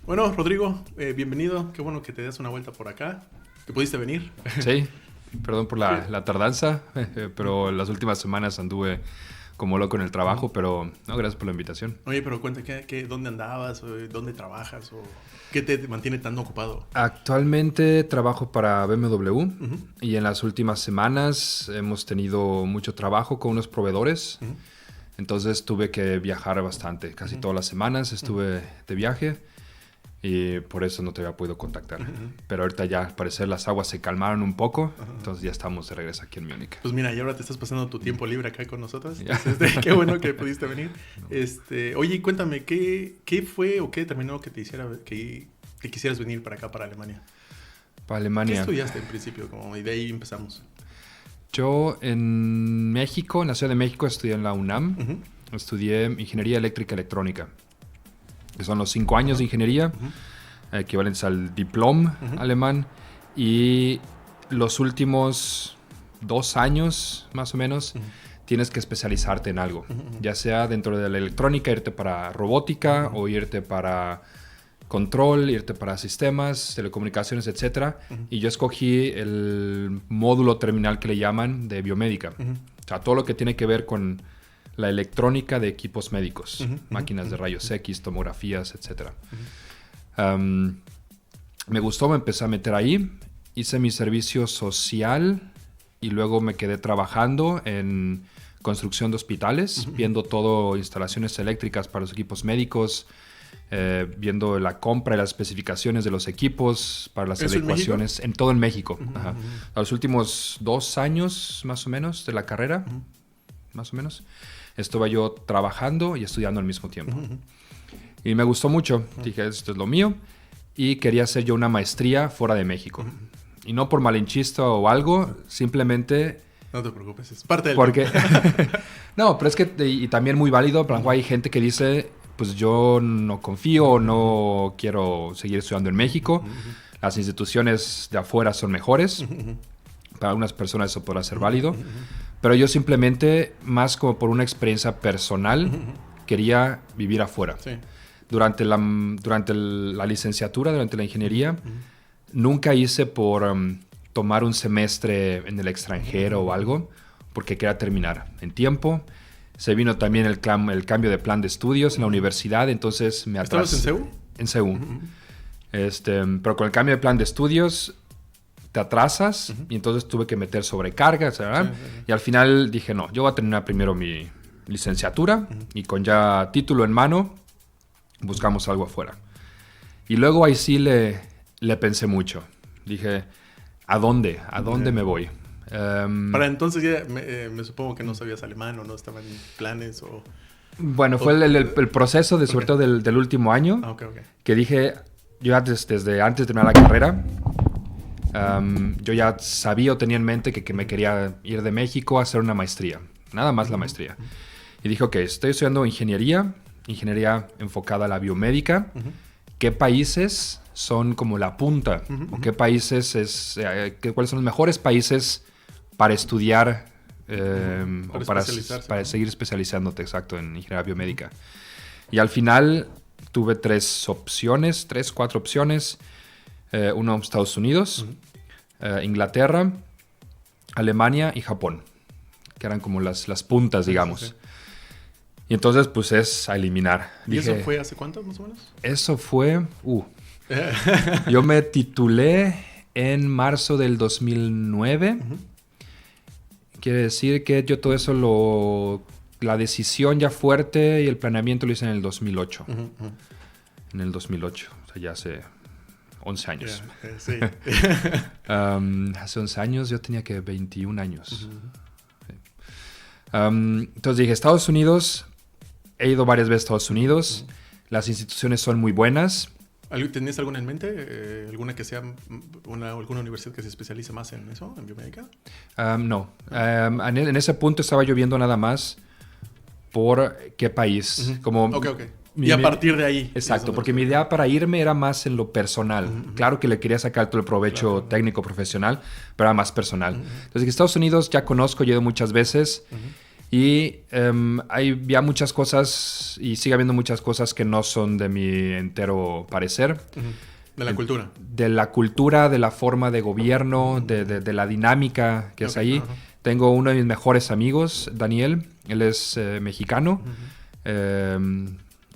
Bueno, Rodrigo, bienvenido. Qué bueno que te des una vuelta por acá. ¿Que pudiste venir? Sí, perdón por la tardanza, pero las últimas semanas anduve como loco en el trabajo, pero no, gracias por la invitación. Oye, pero cuenta, ¿dónde andabas? ¿Dónde trabajas? ¿O qué te mantiene tan ocupado? Actualmente trabajo para BMW Uh-huh. y en las últimas semanas hemos tenido mucho trabajo con unos proveedores, Uh-huh. entonces tuve que viajar bastante, casi todas las semanas estuve de viaje. Y por eso no te había podido contactar. Uh-huh. Pero ahorita ya, al parecer, las aguas se calmaron un poco. Uh-huh. Entonces ya estamos de regreso aquí en Múnich. Pues mira, y ahora te estás pasando tu tiempo libre acá con nosotros. Ya. Entonces, qué bueno que pudiste venir. Oye, y cuéntame, ¿qué fue o qué determinó que que quisieras venir para acá, para Alemania? Para ¿Qué Alemania. estudiaste en principio? Y de ahí empezamos. Yo en México, en la Ciudad de México, estudié en la UNAM. Uh-huh. Estudié Ingeniería Eléctrica Electrónica. Que son los 5 años de ingeniería, equivalentes al diploma alemán. Y los últimos 2 años, más o menos, tienes que especializarte en algo. Ya sea dentro de la electrónica, irte para robótica o irte para control, irte para sistemas, telecomunicaciones, etc. Y yo escogí el módulo terminal que le llaman de biomédica. O sea, todo lo que tiene que ver con la electrónica de equipos médicos, máquinas de rayos X, tomografías, etc. Me gustó, me empecé a meter ahí, hice mi servicio social y luego me quedé trabajando en construcción de hospitales, viendo todo instalaciones eléctricas para los equipos médicos, viendo la compra y las especificaciones de los equipos para las adecuaciones en todo en México. A los últimos 2 años más o menos de la carrera, más o menos, estuve yo trabajando y estudiando al mismo tiempo. Y me gustó mucho. Dije, esto es lo mío. Y quería hacer yo una maestría fuera de México. Y no por malinchista o algo, simplemente... No te preocupes, es parte del... Porque... No, pero es que... Y también muy válido. Por ejemplo, hay gente que dice, pues yo no confío, no quiero seguir estudiando en México. Las instituciones de afuera son mejores. Para algunas personas eso podrá ser válido. Pero yo simplemente, más como por una experiencia personal, quería vivir afuera. Sí. Durante la licenciatura, durante la ingeniería, nunca hice por tomar un semestre en el extranjero o algo, porque quería terminar en tiempo. Se vino también el cambio de plan de estudios en la universidad, entonces me atrasé. ¿Estabas en CEU? En CEU. Pero con el cambio de plan de estudios te atrasas y entonces tuve que meter sobrecargas, ¿verdad? Sí. Y al final dije, no, yo voy a terminar primero mi licenciatura y con ya título en mano buscamos algo afuera. Y luego ahí sí le pensé mucho. Dije, ¿a dónde? ¿A dónde me voy? Para entonces ya me supongo que no sabías alemán o no estaban en planes o... Bueno, fue el proceso de, sobre todo del último año, que dije, yo desde antes de terminar la carrera, yo ya sabía o tenía en mente que me quería ir de México a hacer una maestría. Nada más la maestría. Y dije, ok, estoy estudiando ingeniería enfocada a la biomédica. ¿Qué países son como la punta? ¿O qué países cuáles son los mejores países para estudiar o para seguir especializándote, exacto, en ingeniería biomédica? Y al final tuve 4 opciones. Uno, Estados Unidos, Inglaterra, Alemania y Japón, que eran como las puntas, digamos. Sí. Y entonces, pues, es a eliminar. ¿Y dije, eso fue hace cuánto, más o menos? Eso fue... Yo me titulé en marzo del 2009. Quiere decir que yo todo eso la decisión ya fuerte y el planeamiento lo hice en el 2008. En el 2008, o sea, ya hace 11 años. Sí. Hace 11 años yo tenía que 21 años. Entonces dije, Estados Unidos, he ido varias veces a Estados Unidos, las instituciones son muy buenas. ¿Tenías alguna en mente? ¿Alguna que sea alguna universidad que se especialice más en eso, en biomédica? No. En ese punto estaba yo viendo nada más por qué país. Como Ok. Y a partir de ahí. Exacto, porque mi idea para irme era más en lo personal. Claro que le quería sacar todo el provecho técnico, profesional, pero era más personal. Entonces, Estados Unidos ya conozco, he ido muchas veces. Y había muchas cosas y sigue habiendo muchas cosas que no son de mi entero parecer. De la cultura. De la cultura, de la forma de gobierno, de la dinámica que es ahí. Tengo uno de mis mejores amigos, Daniel. Él es mexicano.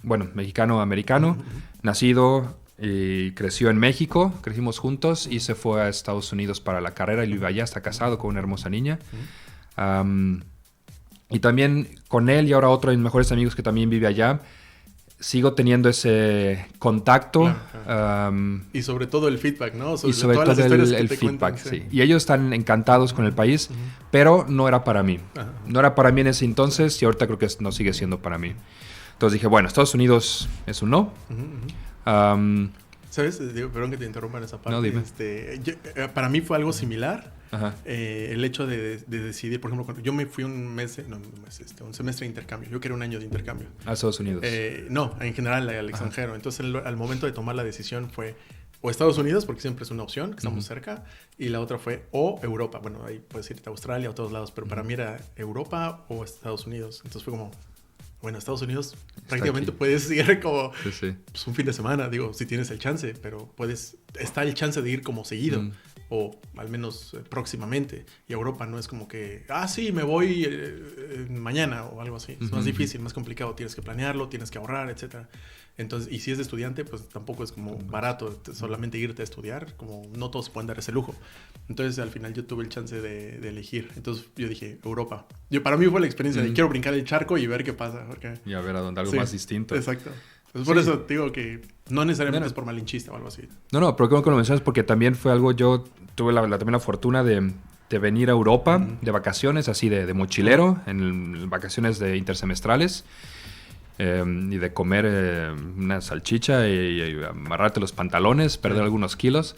Mexicano-americano. Nacido y creció en México. Crecimos juntos y se fue a Estados Unidos para la carrera y vive allá. Está casado con una hermosa niña. Y también con él y ahora otro de mis mejores amigos que también vive allá, sigo teniendo ese contacto. Claro. Y sobre todo el feedback, ¿no? Sobre todo el feedback, sí. Y ellos están encantados con el país, pero no era para mí. No era para mí en ese entonces y ahorita creo que no sigue siendo para mí. Entonces dije, bueno, Estados Unidos es un no. ¿Sabes? Perdón que te interrumpa en esa parte. No, dime. Para mí fue algo similar. El hecho de decidir, por ejemplo, cuando yo me fui un semestre de intercambio. Yo quería un año de intercambio. ¿A Estados Unidos? No, en general al extranjero. Entonces, al momento de tomar la decisión fue o Estados Unidos, porque siempre es una opción, que estamos cerca, y la otra fue o Europa. Bueno, ahí puedes irte a Australia o a todos lados, pero para mí era Europa o Estados Unidos. Entonces fue como, bueno, Estados Unidos prácticamente puedes ir como pues, un fin de semana, digo, si tienes el chance, pero está el chance de ir como seguido. O al menos próximamente. Y Europa no es como que, sí, me voy mañana o algo así. Es más difícil, más complicado. Tienes que planearlo, tienes que ahorrar, etc. Entonces, y si es de estudiante, pues tampoco es como barato solamente irte a estudiar. Como no todos pueden dar ese lujo. Entonces, al final yo tuve el chance de elegir. Entonces, yo dije, Europa. Para mí fue la experiencia de quiero brincar el charco y ver qué pasa. Porque... Y a ver a dónde algo más distinto. Exacto. Pues por eso digo que no necesariamente es por malinchista o algo así. No, pero creo que lo mencionas porque también fue algo, yo tuve también la fortuna de venir a Europa de vacaciones, así de mochilero, en vacaciones intersemestrales, y de comer una salchicha y amarrarte los pantalones, perder algunos kilos.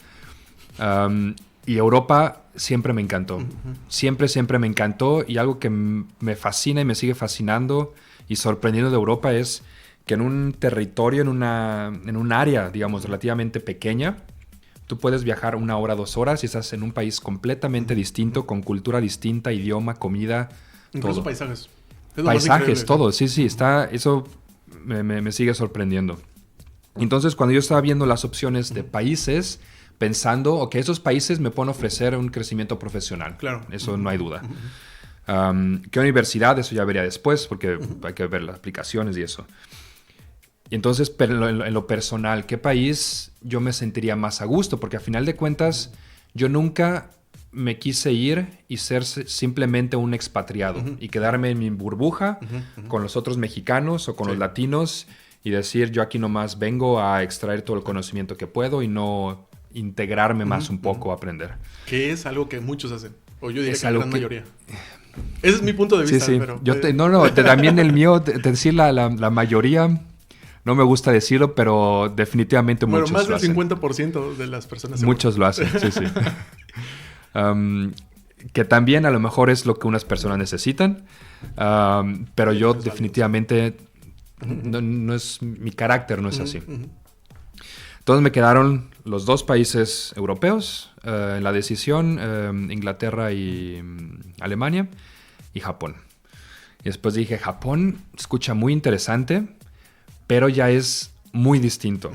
Y Europa siempre me encantó. Siempre me encantó. Y algo que me fascina y me sigue fascinando y sorprendiendo de Europa es que en un territorio, en un área, digamos, relativamente pequeña, tú puedes viajar 1 hora, 2 horas y estás en un país completamente distinto, con cultura distinta, idioma, comida, incluso todo. Paisajes. Paisajes, todo. Sí, eso me sigue sorprendiendo. Entonces, cuando yo estaba viendo las opciones de países, pensando, ok, esos países me pueden ofrecer un crecimiento profesional. Claro. Eso no hay duda. ¿Qué universidad? Eso ya vería después, porque hay que ver las aplicaciones y eso. Y entonces, pero en lo personal, ¿qué país yo me sentiría más a gusto? Porque a final de cuentas, yo nunca me quise ir y ser simplemente un expatriado y quedarme en mi burbuja con los otros mexicanos o con los latinos y decir, yo aquí nomás vengo a extraer todo el conocimiento que puedo y no integrarme más un poco a aprender. Que es algo que muchos hacen, o yo diría que la gran mayoría. Ese es mi punto de vista. Sí. Pero también el mío, decir la mayoría... No me gusta decirlo, pero definitivamente muchos lo hacen. Más del 50% de las personas... Muchos lo hacen, sí. Que también a lo mejor es lo que unas personas necesitan, pero yo definitivamente no es... Mi carácter no es así. Entonces me quedaron los 2 países europeos en la decisión, Inglaterra y Alemania y Japón. Y después dije, Japón escucha muy interesante, pero ya es muy distinto.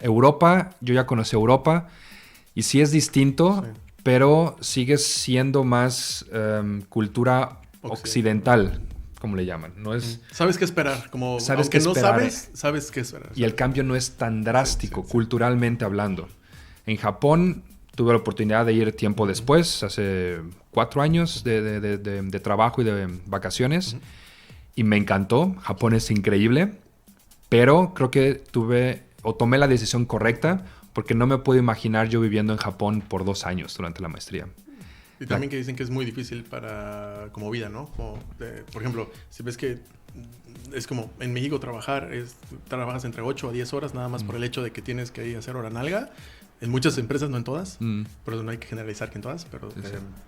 Europa, yo ya conocí Europa y sí es distinto, pero sigue siendo más cultura occidental, como le llaman. No es, sabes qué esperar. Como, sabes aunque qué no esperar. sabes qué esperar. Y el cambio no es tan drástico, culturalmente hablando. En Japón tuve la oportunidad de ir tiempo después, hace 4 años de trabajo y de vacaciones, y me encantó. Japón es increíble. Pero creo que tomé la decisión correcta porque no me puedo imaginar yo viviendo en Japón por 2 años durante la maestría. Y también que dicen que es muy difícil como vida, ¿no? Por ejemplo, si ves que es como en México trabajas entre 8 a 10 horas nada más por el hecho de que tienes que ir a hacer hora nalga. En muchas empresas, no en todas, pero no hay que generalizar que en todas, pero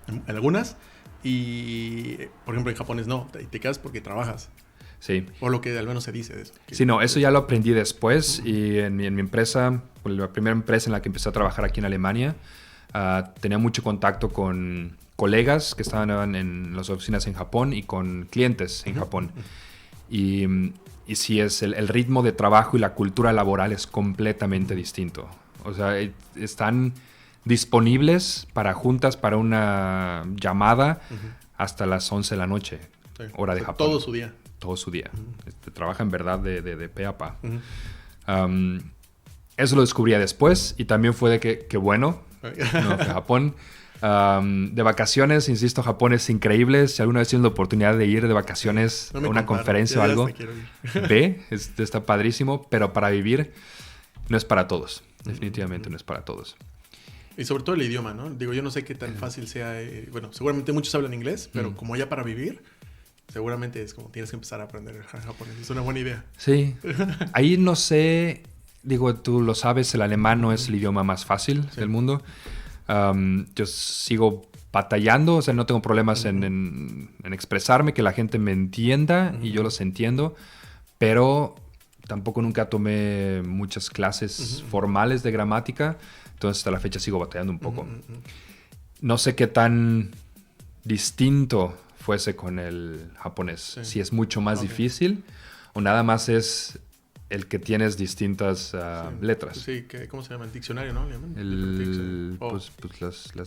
en algunas. Y, por ejemplo, en Japón no, te quedas porque trabajas. Sí. O lo que al menos se dice de eso. Sí, no, eso ya lo aprendí después y en mi empresa, la primera empresa en la que empecé a trabajar aquí en Alemania, tenía mucho contacto con colegas que estaban en las oficinas en Japón y con clientes en Japón. Y sí, el ritmo de trabajo y la cultura laboral es completamente distinto. O sea, están disponibles para juntas, para una llamada hasta las 11 de la noche, hora de Japón. Todo su día. Todo su día. Trabaja en verdad de pe a pa. Eso lo descubrí después y también fue de que bueno, no, fue a Japón. De vacaciones, insisto, Japón es increíble. Si alguna vez tienes la oportunidad de ir de vacaciones a una conferencia o algo, ve, está padrísimo, pero para vivir no es para todos. Definitivamente no es para todos. Y sobre todo el idioma, ¿no? Digo, yo no sé qué tan fácil sea. Bueno, seguramente muchos hablan inglés, pero como ya para vivir, seguramente es como tienes que empezar a aprender japonés. Es una buena idea. Sí. Ahí no sé, digo, tú lo sabes, el alemán no es el idioma más fácil del mundo. Yo sigo batallando, o sea, no tengo problemas en expresarme, que la gente me entienda y yo los entiendo, pero tampoco nunca tomé muchas clases formales de gramática, entonces hasta la fecha sigo batallando un poco. No sé qué tan distinto fuese con el japonés, si es mucho más difícil o nada más es el que tienes distintas letras. Sí, ¿cómo se llama? El diccionario, ¿no? Pues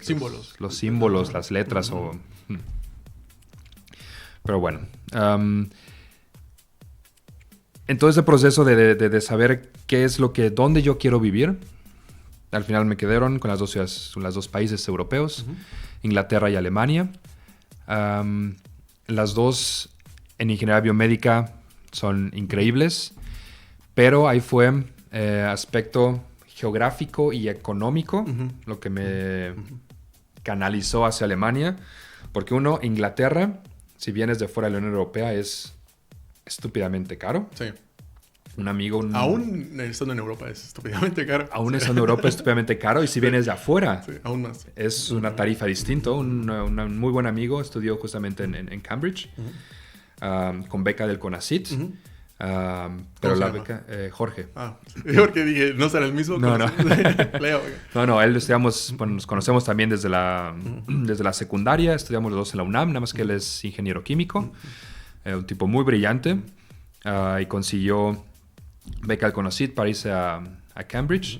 símbolos. Los símbolos, las letras o... Pero bueno. En todo ese proceso de saber qué es dónde yo quiero vivir, al final me quedaron con los dos países europeos, Inglaterra y Alemania. Las dos en ingeniería biomédica son increíbles, pero ahí fue aspecto geográfico y económico lo que me canalizó hacia Alemania, porque Inglaterra, si vienes de fuera de la Unión Europea, es estúpidamente caro. Sí. Un amigo... Aún estando en Europa es estúpidamente caro. Aún estando en Europa es estúpidamente caro. Y si vienes de afuera... Sí, aún más. Es una tarifa distinta. Un muy buen amigo estudió justamente en Cambridge. Con beca del CONACYT. Pero la beca... Jorge. Porque dije, ¿no será el mismo? No. Leo. No, él estudiamos... Bueno, nos conocemos también desde la secundaria. Estudiamos los dos en la UNAM. Nada más que él es ingeniero químico. Un tipo muy brillante. Y consiguió... beca al CONACYT para irse a Cambridge,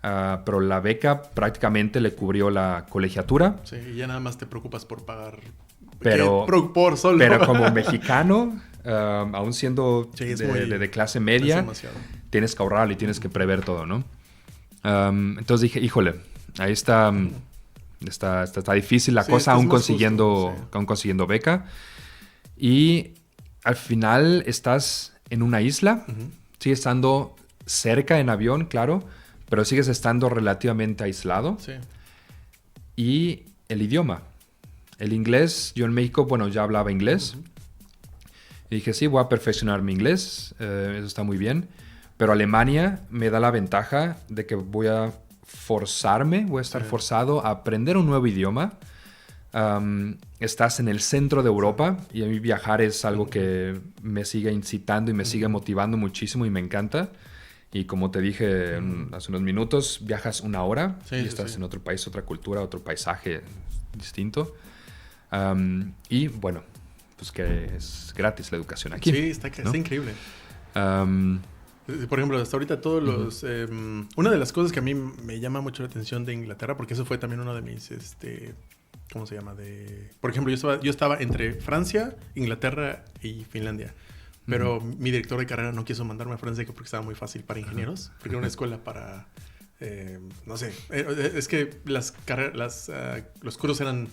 pero la beca prácticamente le cubrió la colegiatura. Sí, y ya nada más te preocupas por pagar por solo. Pero como mexicano, aún siendo de clase media, tienes que ahorrar y tienes que prever todo, ¿no? Entonces dije, híjole, ahí está difícil la cosa, aún consiguiendo beca. Y al final estás en una isla. Sigues estando cerca en avión, claro, pero sigues estando relativamente aislado. Sí. Y el idioma. El inglés, yo en México, ya hablaba inglés. Y dije, sí, voy a perfeccionar mi inglés. Eso está muy bien. Pero Alemania me da la ventaja de que voy a estar forzado a aprender un nuevo idioma. Estás en el centro de Europa y a mí viajar es algo que me sigue incitando y me sigue motivando muchísimo y me encanta. Y como te dije hace unos minutos, viajas una hora y estás en otro país, otra cultura, otro paisaje distinto. Y bueno, pues que es gratis la educación aquí. Sí, está increíble. Por ejemplo, hasta ahorita todos los... una de las cosas que a mí me llama mucho la atención de Inglaterra, porque eso fue también uno de mis... ¿cómo se llama? Por ejemplo, yo estaba entre Francia, Inglaterra y Finlandia. Pero mi director de carrera no quiso mandarme a Francia porque estaba muy fácil para ingenieros. Porque era una escuela para... no sé. Es que los cursos eran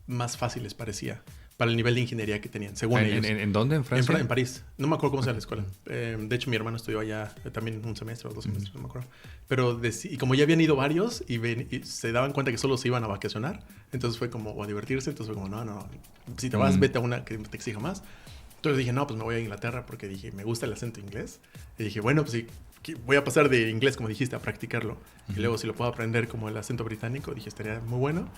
más fáciles, parecía. Para el nivel de ingeniería que tenían, según ellos. ¿En dónde? ¿En Francia? En París. No me acuerdo cómo se llama la escuela. De hecho, mi hermano estudió allá también un semestre o 2 semestres, no me acuerdo. Pero y como ya habían ido varios y se daban cuenta que solo se iban a vacacionar, entonces fue como, o a divertirse, entonces fue como, no. Si te vas, vete a una que te exija más. Entonces dije, no, pues me voy a Inglaterra porque dije, me gusta el acento inglés. Y dije, bueno, pues sí, voy a pasar de inglés, como dijiste, a practicarlo. Y luego, si lo puedo aprender como el acento británico, dije, estaría muy bueno.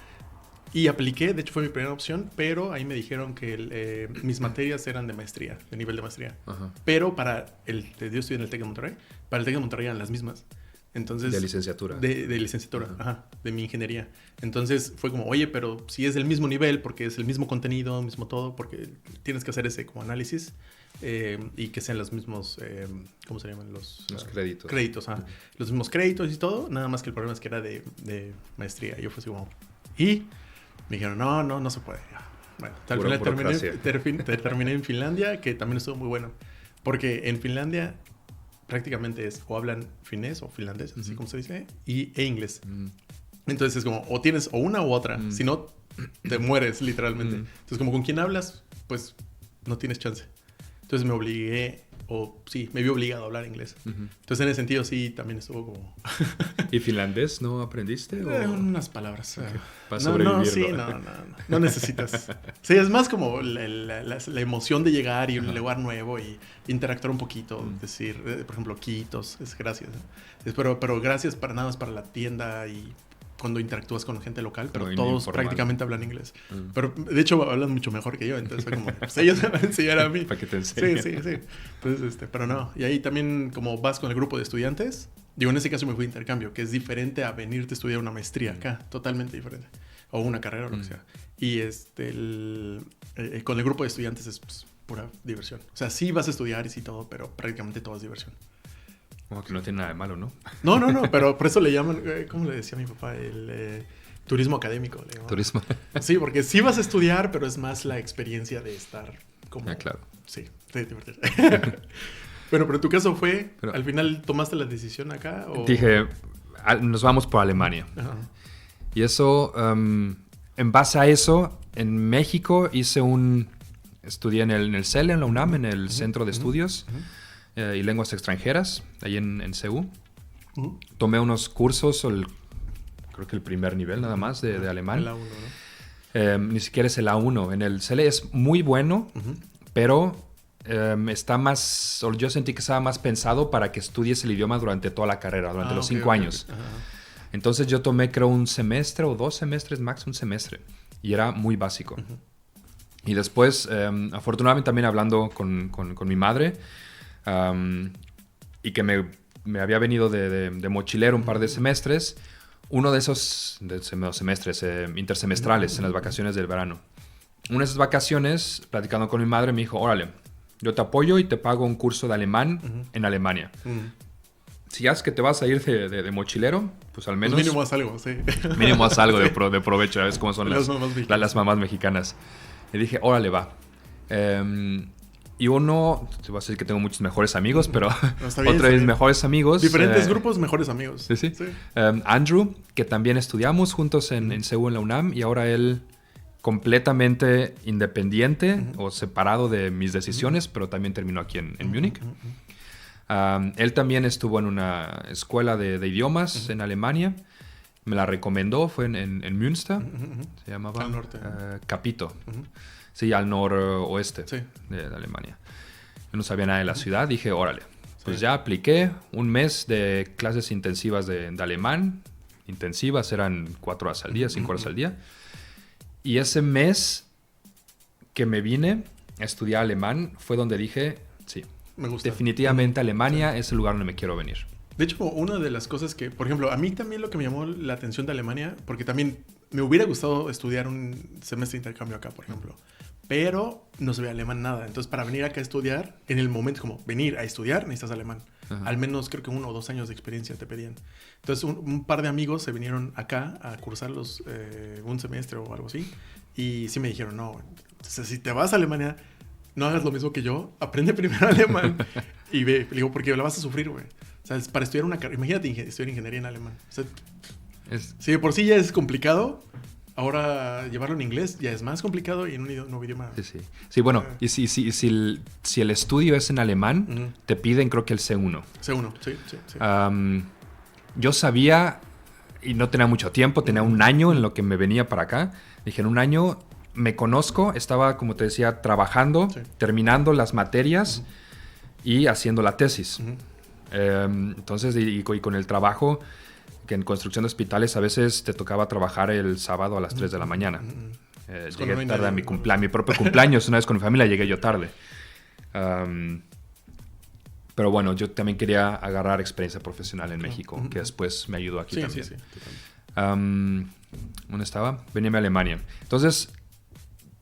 Y apliqué, de hecho fue mi primera opción, pero ahí me dijeron que mis materias eran de maestría, de nivel de maestría. Pero yo estoy en el TEC de Monterrey, para el TEC de Monterrey eran las mismas. Entonces, de licenciatura. De licenciatura, ajá, de mi ingeniería. Entonces fue como, oye, pero si es del mismo nivel, porque es el mismo contenido, mismo todo, porque tienes que hacer ese como análisis y que sean los mismos, ¿cómo se llaman? Los créditos. Créditos, ajá. Los mismos créditos y todo, nada más que el problema es que era de maestría. Yo fui así como... Y me dijeron, no se puede. Bueno, al final terminé en Finlandia, que también estuvo muy bueno. Porque en Finlandia prácticamente es o hablan finés o finlandés, así como se dice, e inglés. Entonces es como, o tienes o una u otra, si no, te mueres literalmente. Entonces como con quién hablas, pues no tienes chance. Entonces me vi obligado a hablar inglés. Entonces en ese sentido sí, también estuvo como... ¿Y finlandés no aprendiste? Unas palabras. Okay. Para sobrevivir. No necesitas. Sí, es más como la emoción de llegar y un lugar nuevo y interactuar un poquito. Decir, por ejemplo, quitos, es gracias. Pero gracias para nada más para la tienda y cuando interactúas con gente local, pero todos prácticamente hablan inglés. Pero de hecho hablan mucho mejor que yo, entonces fue como, pues ellos me van a enseñar a mí. Para que te enseñen. Sí. Entonces, pero no. Y ahí también como vas con el grupo de estudiantes, digo, en ese caso me fui de intercambio, que es diferente a venirte a estudiar una maestría acá, totalmente diferente. O una carrera o lo que sea. Y con el grupo de estudiantes es pues, pura diversión. O sea, sí vas a estudiar y sí todo, pero prácticamente todo es diversión. Como que no tiene nada de malo, ¿no? No, pero por eso le llaman, ¿cómo le decía a mi papá? El turismo académico. Le llaman. Turismo. Sí, porque sí vas a estudiar, pero es más la experiencia de estar como... Ah, claro. Sí, te divertir. Pero en tu caso ¿al final tomaste la decisión acá? ¿O? Dije, nos vamos por Alemania. Ajá. Y eso, en base a eso, en México estudié en el CEL, en la UNAM, en el Centro de Estudios y Lenguas Extranjeras, ahí en CEU. Tomé unos cursos, creo que el primer nivel nada más de alemán. El A1, ¿no? Ni siquiera es el A1. En el CEL es muy bueno, pero está más, yo sentí que estaba más pensado para que estudies el idioma durante toda la carrera, durante los 5 años. Okay. Entonces yo tomé creo un semestre o 2 semestres, max un semestre. Y era muy básico. Y después, afortunadamente también hablando con mi madre, y que me había venido de mochilero un par de semestres, uno de esos semestres intersemestrales en las vacaciones del verano. Una de esas vacaciones, platicando con mi madre, me dijo, órale, yo te apoyo y te pago un curso de alemán en Alemania. Si ya es que te vas a ir de mochilero, pues al menos... Pues mínimo haz algo, sí. Mínimo haz algo de provecho, ¿sabes cómo son las mamás mexicanas? Y dije, órale, va. Y te voy a decir que tengo muchos mejores amigos, pero otro de mis mejores amigos... Diferentes grupos, mejores amigos. Sí. Andrew, que también estudiamos juntos en CEU en la UNAM, y ahora él completamente independiente o separado de mis decisiones, pero también terminó aquí en Múnich. Él también estuvo en una escuela de idiomas en Alemania. Me la recomendó, fue en Münster. Se llamaba... Al norte. Capito. Sí, al noroeste de Alemania. Yo no sabía nada de la ciudad. Dije, órale. Pues ya apliqué un mes de clases intensivas de alemán. Intensivas, eran 4 horas al día, 5 horas al día. Y ese mes que me vine a estudiar alemán fue donde dije, sí, me gusta. Definitivamente Alemania es el lugar donde me quiero venir. De hecho, una de las cosas que, por ejemplo, a mí también lo que me llamó la atención de Alemania, porque también me hubiera gustado estudiar un semestre de intercambio acá, por ejemplo, pero no sabía alemán nada. Entonces, para venir acá a estudiar, en el momento como venir a estudiar, necesitas alemán. Al menos creo que 1 o 2 años de experiencia te pedían. Entonces, un par de amigos se vinieron acá a cursar un semestre o algo así, y sí me dijeron, no, entonces, si te vas a Alemania, no hagas lo mismo que yo, aprende primero alemán y ve. Le digo, porque la vas a sufrir, güey. O sea, para estudiar una carrera, imagínate estudiar ingeniería en alemán. O sea, si de por sí ya es complicado, ahora llevarlo en inglés ya es más complicado y en un nuevo idioma. Sí, bueno, y si el estudio es en alemán, te piden creo que el C1. C1, sí. Yo sabía, y no tenía mucho tiempo, tenía un año en lo que me venía para acá. Dije, en un año me conozco, estaba, como te decía, trabajando, terminando las materias y haciendo la tesis. Entonces, y con el trabajo, que en construcción de hospitales a veces te tocaba trabajar el sábado a las 3 de la mañana. Llegué tarde a mi propio cumpleaños. Una vez con mi familia llegué yo tarde. Pero bueno, yo también quería agarrar experiencia profesional en México, que después me ayudó aquí también. Sí. ¿Dónde estaba? Venirme a Alemania. Entonces,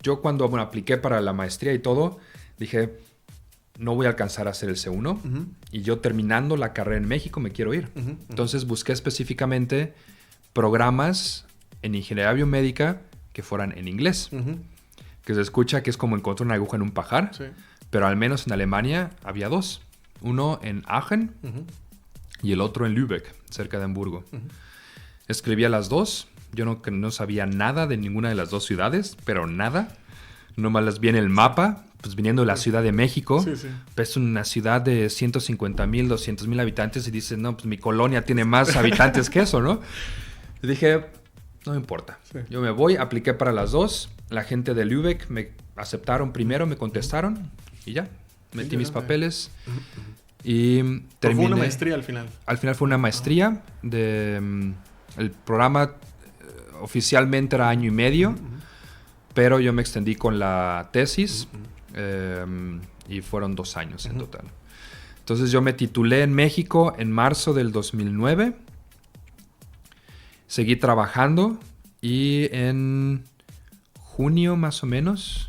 yo cuando apliqué para la maestría y todo, dije, no voy a alcanzar a hacer el C1. Y yo terminando la carrera en México me quiero ir. Entonces, busqué específicamente programas en ingeniería biomédica que fueran en inglés. Que se escucha que es como encontrar una aguja en un pajar. Sí. Pero al menos en Alemania había 2. Uno en Aachen y el otro en Lübeck, cerca de Hamburgo. Escribí a las 2. Yo no sabía nada de ninguna de las 2 ciudades, pero nada. Nomás las vi en el mapa, pues viniendo de la Ciudad de México. Sí. Es una ciudad de 150,000, 200,000 habitantes y dices, no, pues mi colonia tiene más habitantes que eso, ¿no? Y dije, no me importa. Sí. Yo me voy, apliqué para las 2. La gente de Lübeck me aceptaron primero, me contestaron y ya. Metí mis papeles y terminé. ¿Fue una maestría al final? Al final fue una maestría. El programa oficialmente era 1 año y medio, pero yo me extendí con la tesis y fueron 2 años en total. Entonces yo me titulé en México en marzo del 2009. Seguí trabajando y en junio más o menos,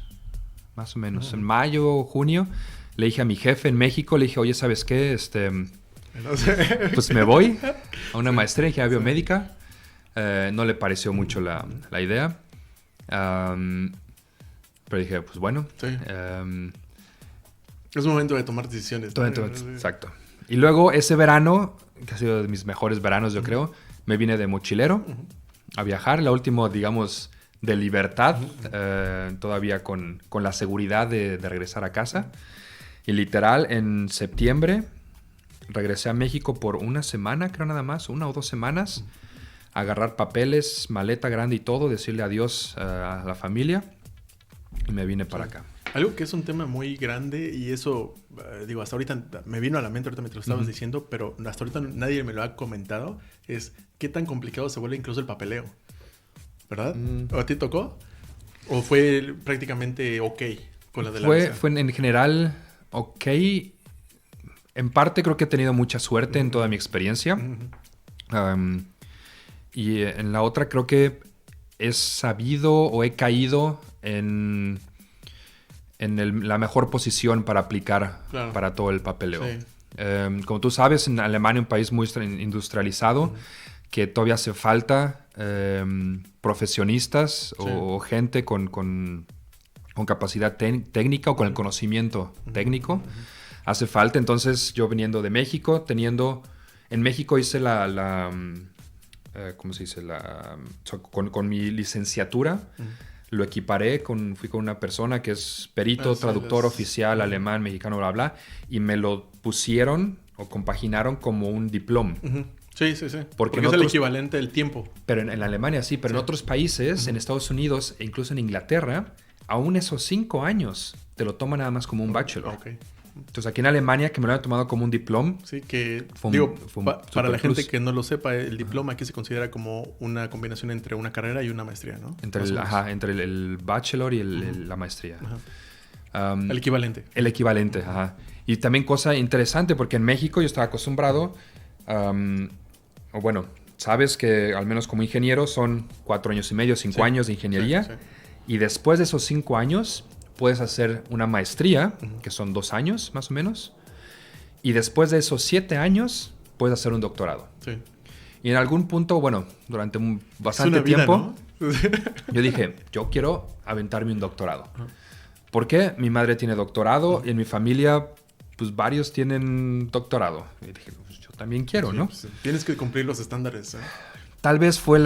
en mayo o junio, le dije a mi jefe en México, le dije, oye, ¿sabes qué? Pues me voy a una maestría en ingeniería biomédica. No le pareció mucho la idea. Pero dije, pues bueno. Sí. Es momento de tomar decisiones. Exacto. Y luego ese verano, que ha sido de mis mejores veranos, yo creo, me vine de mochilero a viajar. La última, digamos, de libertad, todavía con la seguridad de regresar a casa. Y literal, en septiembre regresé a México por 1 semana, creo nada más, 1 o 2 semanas, a agarrar papeles, maleta grande y todo, decirle adiós a la familia y me vine para acá. Algo que es un tema muy grande y eso, digo, hasta ahorita me vino a la mente, ahorita me te lo estabas diciendo, pero hasta ahorita nadie me lo ha comentado, es qué tan complicado se vuelve incluso el papeleo, ¿verdad? ¿O a ti tocó? ¿O fue prácticamente ok con la de la visa? Fue en general ok. En parte creo que he tenido mucha suerte en toda mi experiencia. Y en la otra creo que he sabido o he caído en la mejor posición para aplicar para todo el papeleo. Sí. Como tú sabes, en Alemania, un país muy industrializado, que todavía hace falta profesionistas o gente con capacidad técnica o con el conocimiento técnico. Hace falta. Entonces, yo viniendo de México, en México hice ¿cómo se dice? Con mi licenciatura, lo equiparé, fui con una persona que es perito, traductor oficial, alemán, mexicano, bla, bla, y me lo pusieron o compaginaron como un diploma. Sí. Porque es el equivalente del tiempo. Pero en Alemania sí, pero en otros países, en Estados Unidos e incluso en Inglaterra, aún esos 5 años te lo toman nada más como un bachelor. Okay. Entonces aquí en Alemania, que me lo han tomado como un diploma. Sí, que para la gente que no lo sepa, el diploma aquí se considera como una combinación entre una carrera y una maestría, ¿no? Entre el bachelor y la maestría. El equivalente. El equivalente, ajá. Y también cosa interesante, porque en México yo estaba acostumbrado, sabes que al menos como ingeniero son 4 años y medio, 5 años de ingeniería. Sí. Y después de esos 5 años puedes hacer una maestría, que son 2 años más o menos. Y después de esos 7 años puedes hacer un doctorado. Sí. Y en algún punto, durante bastante tiempo, ¿no? Yo dije, yo quiero aventarme un doctorado. ¿Por qué? Mi madre tiene doctorado y en mi familia, pues varios tienen doctorado. Y dije, pues yo también quiero, ¿no? Pues, tienes que cumplir los estándares. Tal vez fue el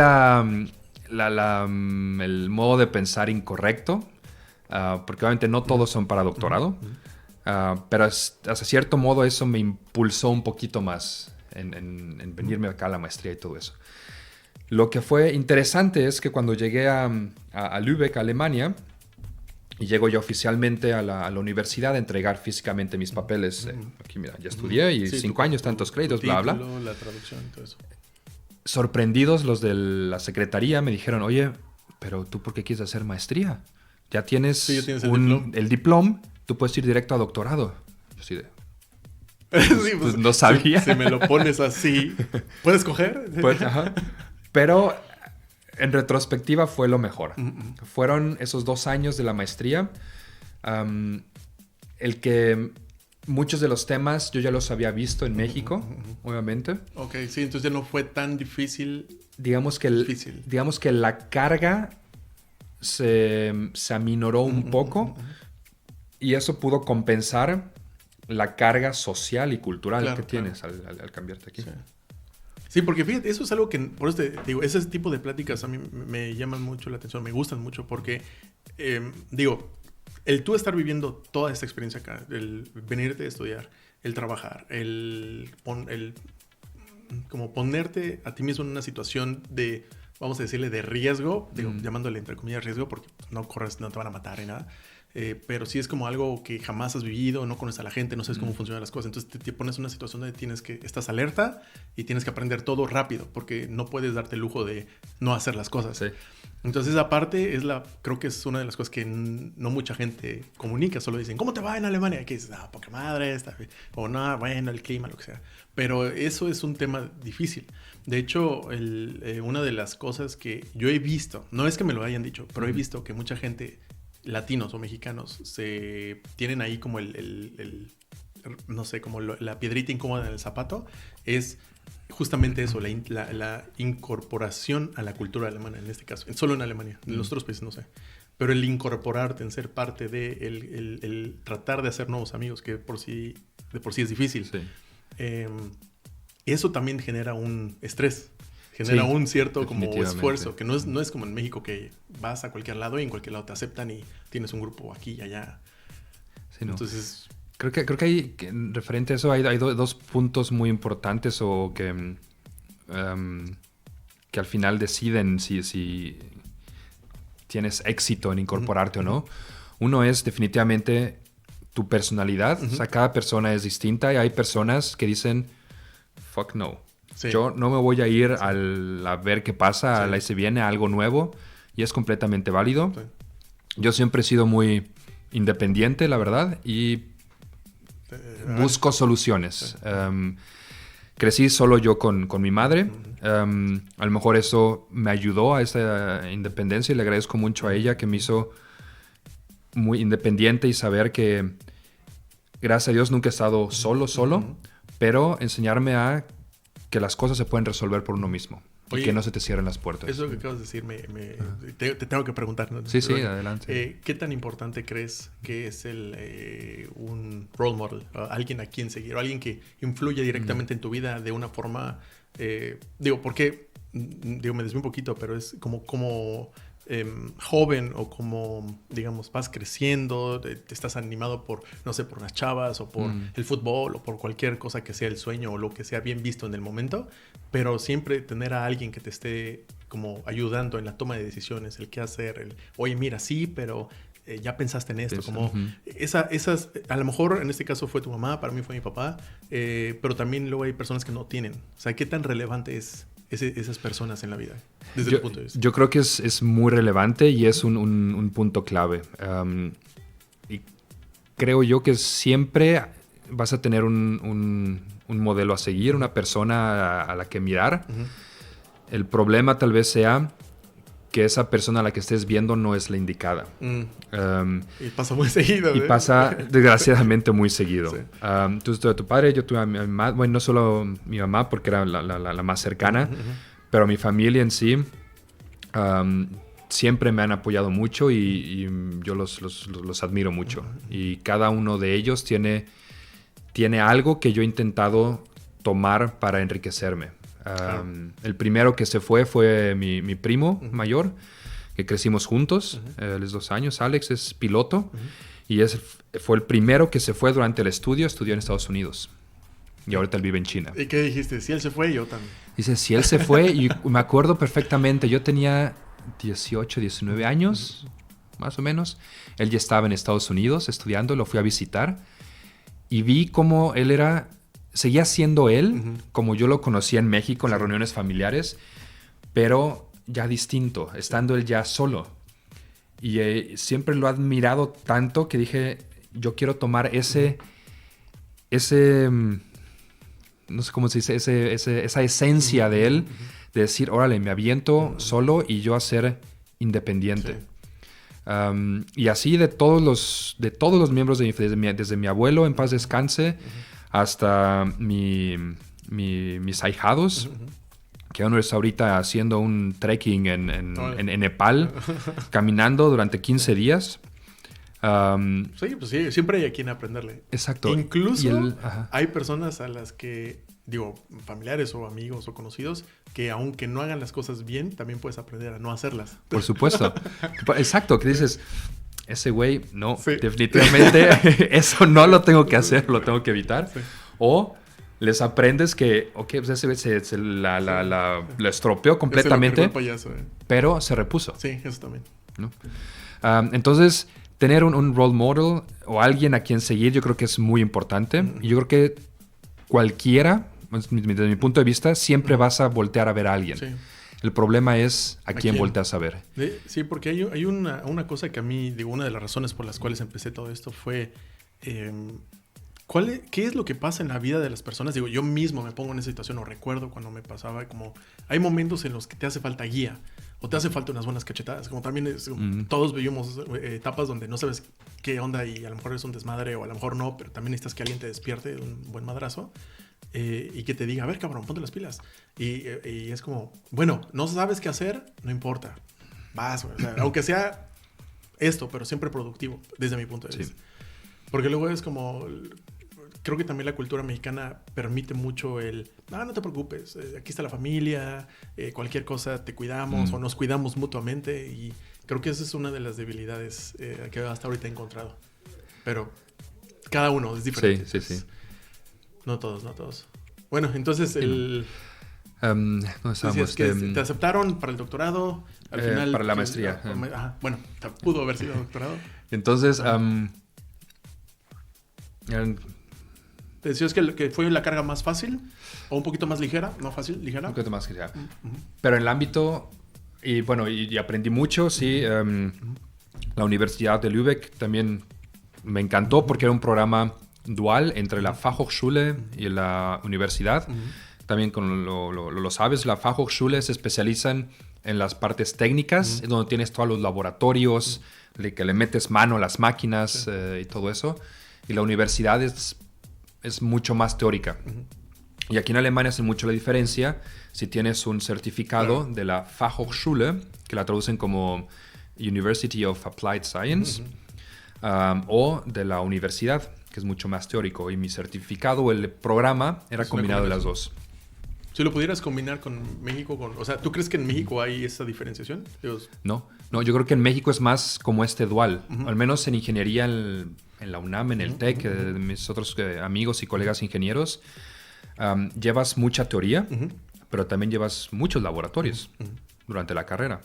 modo de pensar incorrecto, porque obviamente no todos son para doctorado, pero hasta cierto modo eso me impulsó un poquito más en venirme acá a la maestría y todo eso. Lo que fue interesante es que cuando llegué a Lübeck, Alemania, y llego yo oficialmente a la universidad a entregar físicamente mis papeles. Aquí, mira, ya estudié y 5 años, tantos créditos, bla, bla. La traducción y todo eso. Sorprendidos los de la secretaría me dijeron, oye, pero ¿tú por qué quieres hacer maestría? Ya tienes, el diploma, tú puedes ir directo a doctorado. Yo así de, Sí, pues no sabía. Si me lo pones así, ¿puedes coger? Pues, ajá. Pero en retrospectiva fue lo mejor. Fueron esos 2 años de la maestría. El que muchos de los temas yo ya los había visto en México, obviamente. Ok, sí, entonces ya no fue tan difícil. Digamos que la carga se aminoró un poco y eso pudo compensar la carga social y cultural que tienes al cambiarte aquí. Sí. Sí, porque fíjate, eso es algo que, por eso te digo, ese tipo de pláticas a mí me llaman mucho la atención, me gustan mucho porque, el tú estar viviendo toda esta experiencia acá, el venirte a estudiar, el trabajar, el como ponerte a ti mismo en una situación de, vamos a decirle, de riesgo, digo, llamándole entre comillas riesgo, porque no corres, no te van a matar ni nada. Pero sí es como algo que jamás has vivido, no conoces a la gente, no sabes cómo funcionan las cosas. Entonces te pones en una situación donde estás alerta y tienes que aprender todo rápido porque no puedes darte el lujo de no hacer las cosas. Sí. Entonces esa parte creo que es una de las cosas que no mucha gente comunica. Solo dicen, ¿cómo te va en Alemania? Y aquí dices, poca madre, o no, bueno, el clima, lo que sea. Pero eso es un tema difícil. De hecho, una de las cosas que yo he visto, no es que me lo hayan dicho, pero he visto que mucha gente, latinos o mexicanos, se tienen ahí como no sé, como la piedrita incómoda en el zapato, es justamente eso, la incorporación a la cultura alemana, en este caso, solo en Alemania, en los otros países no sé, pero el incorporarte, en ser parte de, el tratar de hacer nuevos amigos, que de por sí es difícil, sí. Eso también genera un estrés. Genera un cierto como esfuerzo, que no es como en México que vas a cualquier lado y en cualquier lado te aceptan y tienes un grupo aquí y allá. Sí, no. Entonces, creo que hay, referente a eso, hay dos puntos muy importantes o que al final deciden si tienes éxito en incorporarte o no. Uno es definitivamente tu personalidad. O sea, cada persona es distinta y hay personas que dicen, fuck no. Sí. Yo no me voy a ir a ver qué pasa, a la se viene algo nuevo y es completamente válido. Sí. Yo siempre he sido muy independiente, la verdad, y busco soluciones. Sí. Crecí solo yo con mi madre. A lo mejor eso me ayudó a esa independencia y le agradezco mucho a ella que me hizo muy independiente y saber que, gracias a Dios, nunca he estado solo, pero enseñarme a que las cosas se pueden resolver por uno mismo. Oye, y que no se te cierren las puertas. Eso que acabas de decir, te tengo que preguntar, ¿no? Sí, adelante. ¿Qué tan importante crees que es un role model? Alguien a quien seguir, o alguien que influye directamente en tu vida de una forma... porque me desvío un poquito, pero es como joven o como, digamos, vas creciendo, te estás animado por, no sé, por las chavas o por el fútbol o por cualquier cosa que sea el sueño o lo que sea bien visto en el momento, pero siempre tener a alguien que te esté como ayudando en la toma de decisiones, el qué hacer, oye, mira, sí, pero ya pensaste en esto, como esas, a lo mejor en este caso fue tu mamá, para mí fue mi papá, pero también luego hay personas que no tienen. O sea, ¿qué tan relevante es esas personas en la vida? Desde el punto de vista. Yo creo que es muy relevante y es un punto clave. Y creo yo que siempre vas a tener un modelo a seguir, una persona a la que mirar. El problema tal vez sea que esa persona a la que estés viendo no es la indicada. Y pasa muy seguido. Y pasa desgraciadamente muy seguido. Sí. Tú tuve a tu padre, yo tuve a mi mamá. Bueno, no solo mi mamá porque era la más cercana, pero mi familia en sí siempre me han apoyado mucho y yo los admiro mucho. Y cada uno de ellos tiene algo que yo he intentado tomar para enriquecerme. El primero que se fue mi primo mayor, que crecimos juntos, él es 2 años, Alex es piloto, y fue el primero que se fue durante el estudió en Estados Unidos. Y ahorita él vive en China. ¿Y qué dijiste? Si él se fue, yo también. Dice, si él se fue, y me acuerdo perfectamente, yo tenía 18, 19 años, más o menos. Él ya estaba en Estados Unidos estudiando, lo fui a visitar, y vi cómo él seguía siendo él, como yo lo conocía en México, en las reuniones familiares, pero ya distinto, estando él ya solo. Y siempre lo he admirado tanto que dije, yo quiero tomar ese ese, no sé cómo se dice, esa esencia de él, de decir, órale, me aviento solo y yo a ser independiente. Sí. Y así de todos los miembros desde mi abuelo, en paz descanse, hasta mis ahijados, que uno está ahorita haciendo un trekking en Nepal, caminando durante 15 días. Sí, pues sí, siempre hay a quien aprenderle. Exacto. Incluso hay personas a las que, familiares o amigos o conocidos, que aunque no hagan las cosas bien, también puedes aprender a no hacerlas. Por supuesto. Exacto, que dices, ese güey, no, sí. Definitivamente eso no lo tengo que hacer, lo tengo que evitar. Sí. O les aprendes que, pues ese güey la estropeó completamente, payaso, pero se repuso. Sí, eso también. ¿No? Entonces, tener un role model o alguien a quien seguir, yo creo que es muy importante. Y yo creo que cualquiera, desde mi punto de vista, siempre vas a voltear a ver a alguien. Sí. El problema es a quién volteas a ver. Sí, porque hay una cosa que a mí, una de las razones por las cuales empecé todo esto fue... ¿Qué es lo que pasa en la vida de las personas? Yo mismo me pongo en esa situación, o recuerdo cuando me pasaba, como hay momentos en los que te hace falta guía, o te hace falta unas buenas cachetadas, como también todos vivimos etapas donde no sabes qué onda y a lo mejor es un desmadre o a lo mejor no, pero también necesitas que alguien te despierte de un buen madrazo y que te diga, a ver cabrón, ponte las pilas. Y es como, bueno, no sabes qué hacer, no importa, vas, o sea, aunque sea esto, pero siempre productivo, desde mi punto de vista. Sí. Porque luego es como... Creo que también la cultura mexicana permite mucho no te preocupes, aquí está la familia, cualquier cosa te cuidamos o nos cuidamos mutuamente, y creo que esa es una de las debilidades que hasta ahorita he encontrado. Pero cada uno es diferente. Sí. No todos. Bueno, entonces ¿dónde estábamos? Te aceptaron para el doctorado, al final... Para la maestría. Bueno, pudo haber sido doctorado. Entonces... ¿Te decías que fue la carga más fácil? ¿O un poquito más ligera? ¿No fácil? ¿Ligera? Un poquito más ligera. Pero en el ámbito... Y aprendí mucho, sí. La Universidad de Lübeck también me encantó porque era un programa dual entre la Fachhochschule y la universidad. También, lo sabes, la Fachhochschule se especializan en las partes técnicas, donde tienes todos los laboratorios, que le metes mano a las máquinas y todo eso. Y la universidad es mucho más teórica. Y aquí en Alemania hace mucho la diferencia si tienes un certificado de la Fachhochschule, que la traducen como University of Applied Science, o de la universidad, que es mucho más teórico. Y mi certificado, el programa, era combinado de las dos. Si lo pudieras combinar con México, o sea, ¿tú crees que en México hay esa diferenciación? No, yo creo que en México es más como dual. Al menos en ingeniería en la UNAM, en el TEC, de mis otros amigos y colegas ingenieros, llevas mucha teoría, pero también llevas muchos laboratorios durante la carrera.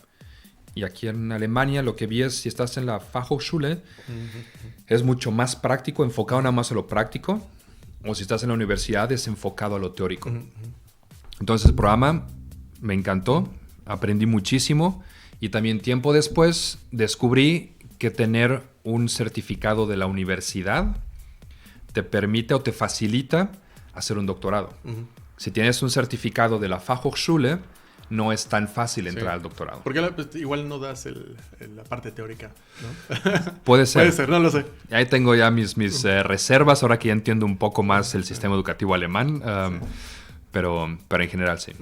Y aquí en Alemania lo que vi es, si estás en la Fachhochschule, es mucho más práctico, enfocado nada más a lo práctico, o si estás en la universidad es enfocado a lo teórico. Entonces el programa me encantó, aprendí muchísimo, y también tiempo después descubrí que tener un certificado de la universidad te permite o te facilita hacer un doctorado. Si tienes un certificado de la Fachhochschule, no es tan fácil entrar al doctorado. Porque igual no das la parte teórica, ¿no? Puede ser. Puede ser, no lo sé. Ahí tengo ya mis reservas, ahora que ya entiendo un poco más el sistema educativo alemán, pero en general sí.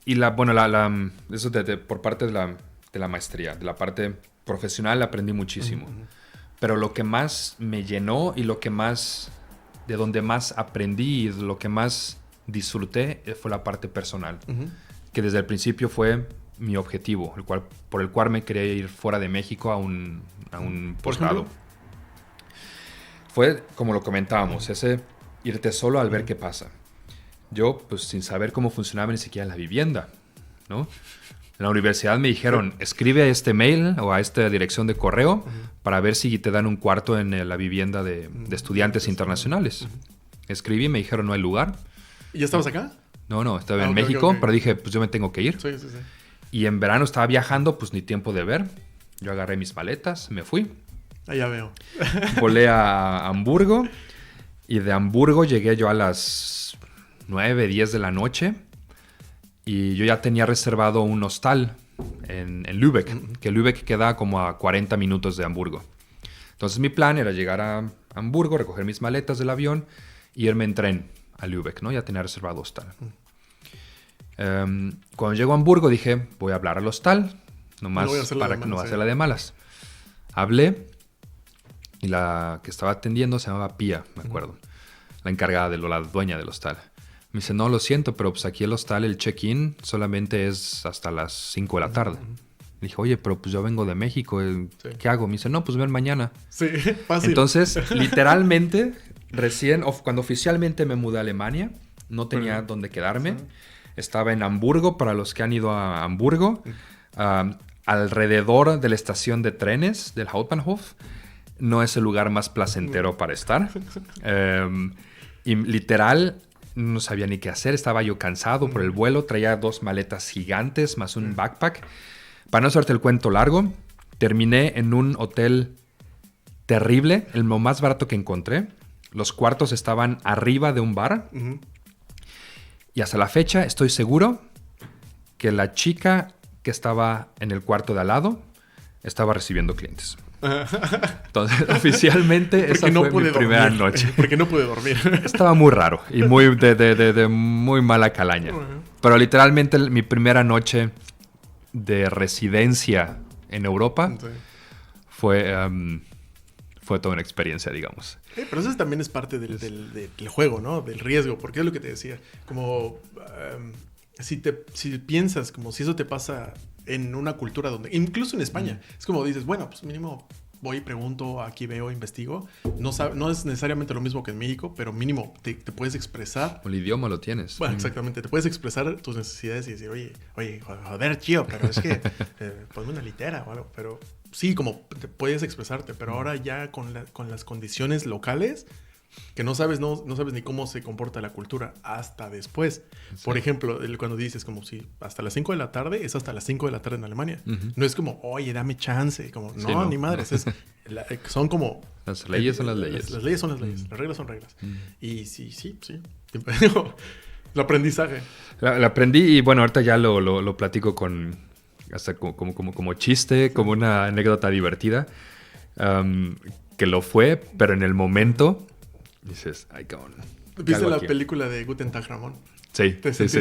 Y eso por parte de la maestría, de la parte profesional aprendí muchísimo. Pero lo que más me llenó y de donde más aprendí y de lo que más disfruté fue la parte personal, que desde el principio fue mi objetivo, por el cual me quería ir fuera de México a un posgrado. Fue, como lo comentábamos, ese irte solo al ver qué pasa. Yo, pues sin saber cómo funcionaba ni siquiera la vivienda, ¿no? En la universidad me dijeron, escribe a este mail o a esta dirección de correo para ver si te dan un cuarto en la vivienda de estudiantes internacionales. Escribí y me dijeron, no hay lugar. ¿Y ya estabas acá? No, estaba en México, pero dije, pues yo me tengo que ir. Sí. Y en verano estaba viajando, pues ni tiempo de ver. Yo agarré mis maletas, me fui. Ya veo. Volé a Hamburgo y de Hamburgo llegué yo a las 9, 10 de la noche y yo ya tenía reservado un hostal en Lübeck, que Lübeck queda como a 40 minutos de Hamburgo. Entonces mi plan era llegar a Hamburgo, recoger mis maletas del avión y irme en tren a Lübeck, ¿no? Ya tenía reservado hostal. Cuando llego a Hamburgo dije, voy a hablar al hostal, nomás para que no va a ser la de malas. Hablé y la que estaba atendiendo se llamaba Pía, me acuerdo. La encargada, la dueña del hostal. Me dice, no, lo siento, pero pues aquí el hostal, el check-in solamente es hasta las 5 de la tarde. Le dije, oye, pero pues yo vengo de México, ¿qué hago? Me dice, no, pues ven mañana. Sí, fácil. Entonces, literalmente, cuando oficialmente me mudé a Alemania, no tenía dónde quedarme. Sí. Estaba en Hamburgo, para los que han ido a Hamburgo, alrededor de la estación de trenes del Hauptbahnhof. No es el lugar más placentero para estar. Y literal, no sabía ni qué hacer. Estaba yo cansado por el vuelo. Traía 2 maletas gigantes más un backpack. Para no hacerte el cuento largo, terminé en un hotel terrible, el más barato que encontré. Los cuartos estaban arriba de un bar. Y hasta la fecha estoy seguro que la chica que estaba en el cuarto de al lado estaba recibiendo clientes. Entonces, oficialmente esa fue mi primera noche. Porque no pude dormir. Estaba muy raro y muy de muy mala calaña. Pero literalmente mi primera noche de residencia en Europa fue toda una experiencia, digamos. Pero eso también es parte del juego, ¿no? Del riesgo, porque es lo que te decía. Como si piensas como si eso te pasa en una cultura donde, incluso en España, es como dices, bueno, pues mínimo voy y pregunto, aquí veo, investigo. No es necesariamente lo mismo que en México, pero mínimo te puedes expresar. El idioma lo tienes. Bueno, exactamente. Te puedes expresar tus necesidades y decir, oye, joder, tío, pero es que ponme una litera o algo. Pero sí, como te puedes expresarte, pero ahora ya con las condiciones locales, que no sabes ni cómo se comporta la cultura hasta después. Sí. Por ejemplo, cuando dices como si hasta las 5 de la tarde, es hasta las 5 de la tarde en Alemania. No es como, oye, dame chance. Como, no, ni madres. Son como... Las leyes son las leyes. Las leyes son las leyes. Las reglas son reglas. Y sí. El aprendizaje. Lo aprendí y bueno, ahorita ya lo platico hasta como chiste, como una anécdota divertida. Que lo fue, pero en el momento... dices, ay, cabrón. ¿Viste la película de Guten Tag, Ramón? Sí, sí.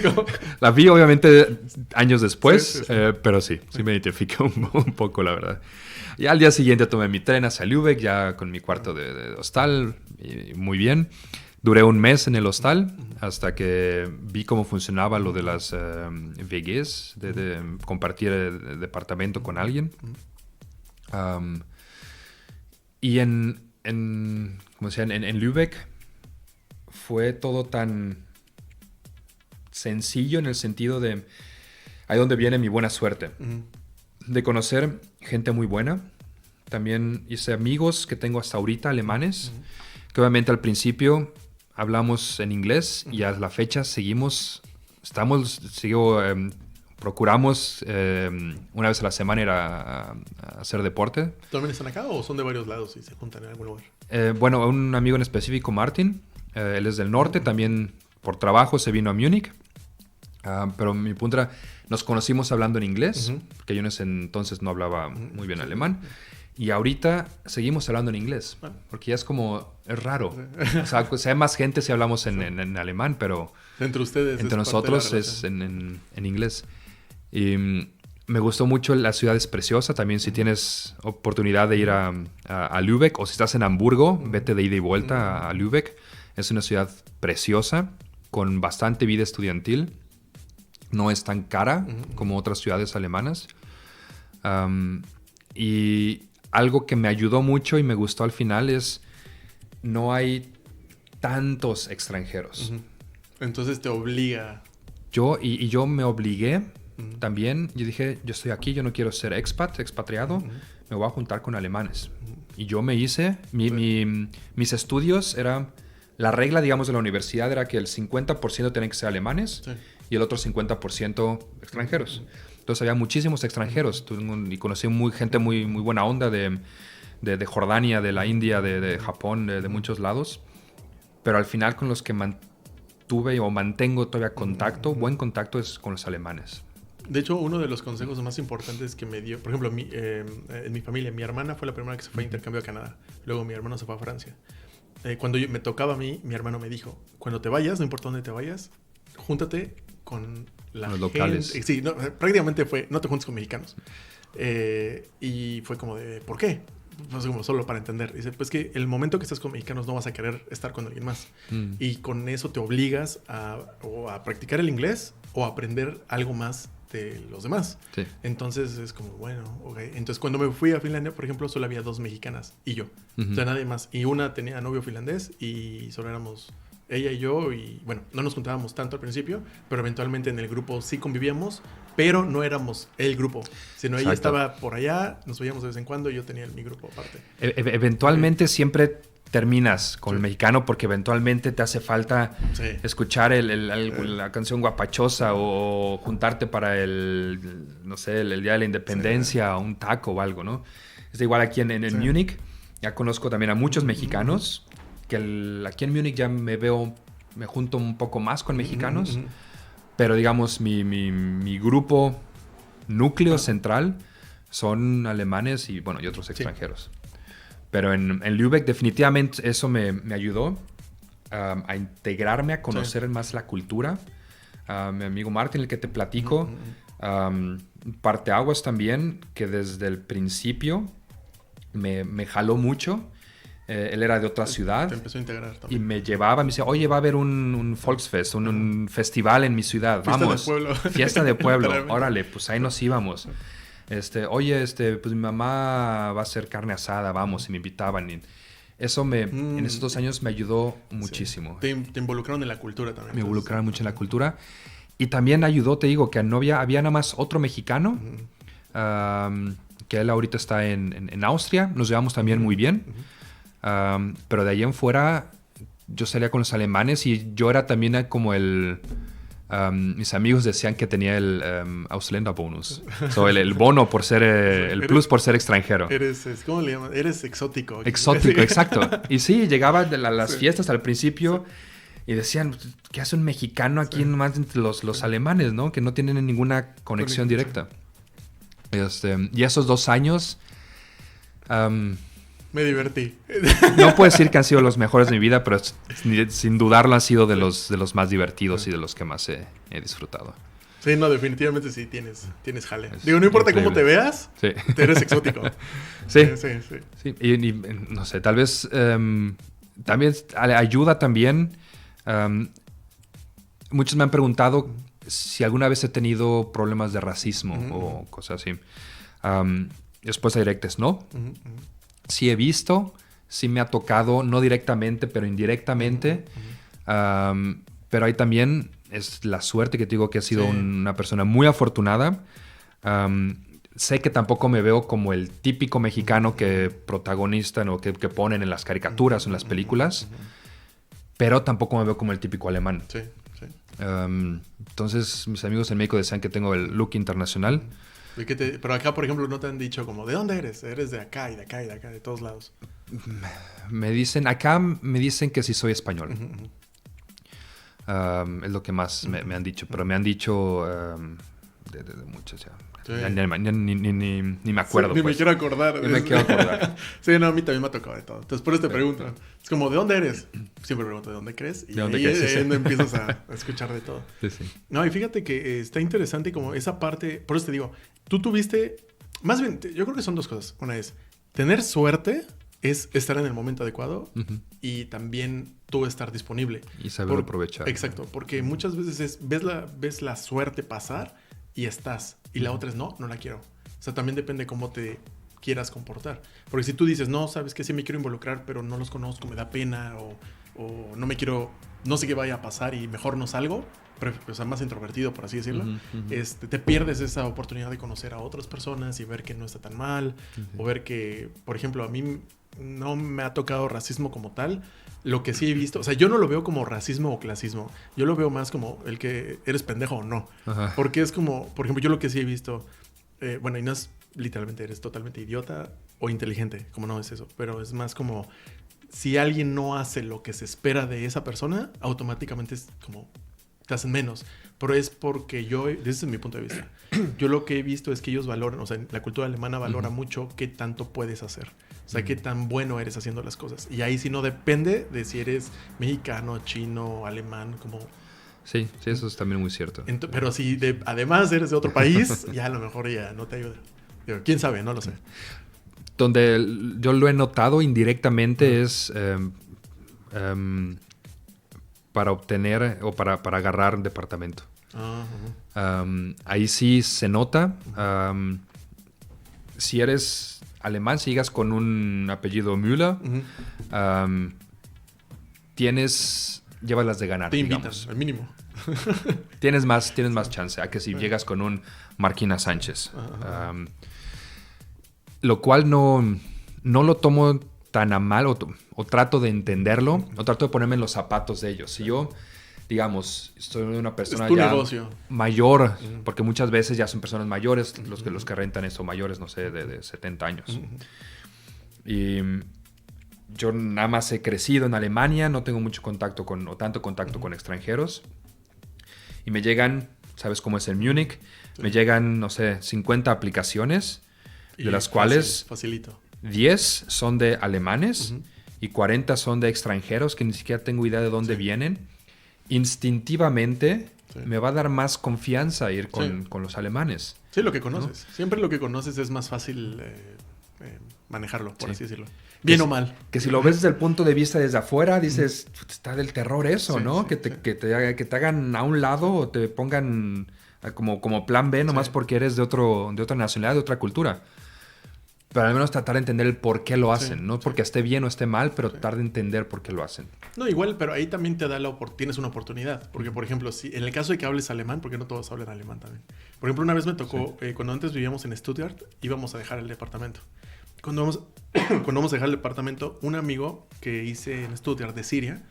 Como... La vi obviamente años después, sí. Pero sí me identifiqué un poco, la verdad. Y al día siguiente tomé mi tren hacia Lübeck, ya con mi cuarto de hostal, y muy bien. Duré un mes en el hostal hasta que vi cómo funcionaba lo de las WGs, de compartir el departamento con alguien. Y en Lübeck fue todo tan sencillo en el sentido de ahí donde viene mi buena suerte. De conocer gente muy buena. También hice amigos que tengo hasta ahorita, alemanes, que obviamente al principio hablamos en inglés y a la fecha procuramos una vez a la semana ir a hacer deporte. ¿También están acá o son de varios lados y se juntan en algún lugar? Bueno, un amigo en específico, Martin, él es del norte, también por trabajo se vino a Múnich. Pero mi punto era, nos conocimos hablando en inglés, porque yo en ese entonces no hablaba muy bien alemán. Y ahorita seguimos hablando en inglés, porque ya es raro. O sea, pues hay más gente si hablamos en alemán, pero entre nosotros es en inglés. Y me gustó mucho, la ciudad es preciosa. También si tienes oportunidad de ir a Lübeck, o si estás en Hamburgo, vete de ida y vuelta a Lübeck. Es una ciudad preciosa, con bastante vida estudiantil. No es tan cara como otras ciudades alemanas. Y algo que me ayudó mucho y me gustó al final es no hay tantos extranjeros. Entonces te obliga. Yo me obligué también. Yo dije, yo estoy aquí, yo no quiero ser expatriado. Me voy a juntar con alemanes. Y yo me hice... mis estudios era... La regla, digamos, de la universidad era que el 50% tenían que ser alemanes y el otro 50% extranjeros. Entonces había muchísimos extranjeros y conocí gente muy buena onda de de Jordania, de la India, de Japón, de muchos lados. Pero al final con los que mantuve o mantengo todavía contacto, buen contacto, es con los alemanes. De hecho, uno de los consejos más importantes que me dio, por ejemplo, en mi familia, mi hermana fue la primera que se fue a intercambio a Canadá. Luego mi hermano se fue a Francia. Cuando me tocaba a mí, mi hermano me dijo, cuando te vayas, no importa dónde te vayas, júntate con los locales. Sí, no, prácticamente fue, no te juntes con mexicanos. Y fue como de, ¿por qué? Pues como solo para entender. Dice, pues que el momento que estás con mexicanos no vas a querer estar con alguien más. Y con eso te obligas o a practicar el inglés o a aprender algo más de los demás. Sí. Entonces es como, bueno, ok. Entonces cuando me fui a Finlandia, por ejemplo, solo había 2 mexicanas y yo. O sea, nadie más. Y una tenía novio finlandés y solo éramos ella y yo. Y bueno, no nos juntábamos tanto al principio, pero eventualmente en el grupo sí convivíamos, pero no éramos el grupo. Sino ella estaba por allá, nos veíamos de vez en cuando y yo tenía mi grupo aparte. Eventualmente siempre terminas con el mexicano porque eventualmente te hace falta escuchar la canción guapachosa o juntarte para no sé, el Día de la Independencia o un taco o algo, ¿no? Es igual aquí en Múnich. Ya conozco también a muchos mexicanos que aquí en Múnich ya me junto un poco más con mexicanos, pero digamos mi grupo núcleo central son alemanes y otros extranjeros. Pero en Lübeck definitivamente eso me ayudó a integrarme, a conocer más la cultura. Mi amigo Martin, el que te platico, parteaguas también, que desde el principio me jaló mucho. Él era de otra ciudad. Te empezó a integrar también. Y me llevaba, me decía, oye, va a haber un Volksfest, un festival en mi ciudad. Vamos. Fiesta de pueblo. Fiesta de pueblo. Órale, pues ahí nos íbamos. Oye, pues mi mamá va a hacer carne asada, vamos, y me invitaban. Y eso en esos 2 años me ayudó muchísimo. Te involucraron en la cultura también. Me involucraron mucho en la cultura. Y también ayudó, te digo, que había nada más otro mexicano, que él ahorita está en Austria. Nos llevamos también muy bien. Pero de ahí en fuera, yo salía con los alemanes y yo era también como mis amigos decían que tenía el Ausländerbonus. El bono por ser, el plus por ser extranjero. ¿Cómo le llaman? Eres exótico. Exótico, exacto. Y sí, llegaba a las fiestas al principio y decían, ¿qué hace un mexicano aquí nomás entre los alemanes, ¿no? Que no tienen ninguna conexión directa. Y esos 2 años... me divertí. No puedo decir que han sido los mejores de mi vida, pero sin dudarlo han sido de los más divertidos y de los que más he disfrutado. Sí, no, definitivamente sí, tienes jale. Digo, no importa increíble cómo te veas, te eres exótico. Sí. Y no sé, tal vez también ayuda también. Muchos me han preguntado si alguna vez he tenido problemas de racismo o cosas así. Respuesta directa es no. Sí he visto, sí me ha tocado, no directamente, pero indirectamente. Pero ahí también es la suerte que te digo que he sido una persona muy afortunada. Sé que tampoco me veo como el típico mexicano que protagonista, ¿no? que ponen en las caricaturas o en las películas, pero tampoco me veo como el típico alemán. Entonces, mis amigos en México decían que tengo el look internacional. Pero acá, por ejemplo, no te han dicho como, ¿de dónde eres? Eres de acá y de acá y de acá, de todos lados. Acá me dicen que sí soy español. Es lo que más me han dicho, pero me han dicho de muchos ya. Sí. Ni me acuerdo. Sí, ni pues. me quiero acordar. Ni me quiero acordar. Sí, no, a mí también me ha tocado de todo. Entonces, por eso te pregunto. Es como, ¿de dónde eres? Siempre pregunto, ¿de dónde crees? Y ahí empiezas a escuchar de todo. Sí. No, y fíjate que está interesante como esa parte. Por eso te digo, tú tuviste... Más bien, yo creo que son 2 cosas. Una es, tener suerte es estar en el momento adecuado y también tú estar disponible. Y saber aprovechar. Exacto, porque muchas veces ves la suerte pasar y estás. Y la otra es, no la quiero. O sea, también depende cómo te quieras comportar. Porque si tú dices, no, sabes que sí me quiero involucrar, pero no los conozco, me da pena o no me quiero, no sé qué vaya a pasar y mejor no salgo, o sea, más introvertido, por así decirlo, te pierdes esa oportunidad de conocer a otras personas y ver que no está tan mal, o ver que, por ejemplo, a mí no me ha tocado racismo como tal. Lo que sí he visto, o sea, yo no lo veo como racismo o clasismo, yo lo veo más como el que eres pendejo o no. Porque es como, por ejemplo, yo lo que sí he visto, bueno, y no es literalmente eres totalmente idiota, o inteligente, como no es eso, pero es más como si alguien no hace lo que se espera de esa persona, automáticamente es como te hacen menos. Pero es porque desde ese es mi punto de vista, yo lo que he visto es que ellos valoran, o sea, la cultura alemana valora mucho qué tanto puedes hacer. O sea, qué tan bueno eres haciendo las cosas. Y ahí sí no depende de si eres mexicano, chino, alemán, como... Sí, eso es también muy cierto. Pero si además eres de otro país, ya a lo mejor ya no te ayuda. Digo, ¿quién sabe? No lo sé. Donde yo lo he notado indirectamente es para obtener o para agarrar un departamento. Ahí sí se nota. Si eres alemán, si llegas con un apellido Müller, llevas las de ganar. Te invitan, al mínimo. Tienes más chance a que si llegas con un Marquina Sánchez. Lo cual no lo tomo tan a mal o trato de entenderlo, o trato de ponerme en los zapatos de ellos. Si yo, digamos, soy una persona ya negocio. Mayor, porque muchas veces ya son personas mayores, los que rentan eso, mayores, no sé, de 70 años. Y yo nada más he crecido en Alemania, no tengo mucho contacto tanto contacto con extranjeros. Y me llegan, ¿sabes cómo es en Múnich? Sí. Me llegan, no sé, 50 aplicaciones, de las cuales facilito. 10 son de alemanes y 40 son de extranjeros que ni siquiera tengo idea de dónde vienen. Instintivamente me va a dar más confianza ir con los alemanes. Sí, lo que conoces. ¿No? Siempre lo que conoces es más fácil manejarlo, por así decirlo. Bien o mal. Que si lo ves desde el punto de vista desde afuera, dices, está del terror eso, ¿no? Que te hagan a un lado o te pongan como plan B nomás porque eres de otra nacionalidad, de otra cultura. Pero al menos tratar de entender el por qué lo hacen. No porque esté bien o esté mal, pero tratar de entender por qué lo hacen. No, igual, pero ahí también tienes una oportunidad. Porque, por ejemplo, si en el caso de que hables alemán, porque no todos hablan alemán también. Por ejemplo, una vez me tocó, cuando antes vivíamos en Stuttgart, íbamos a dejar el departamento. Cuando vamos a dejar el departamento, un amigo que hice en Stuttgart de Siria,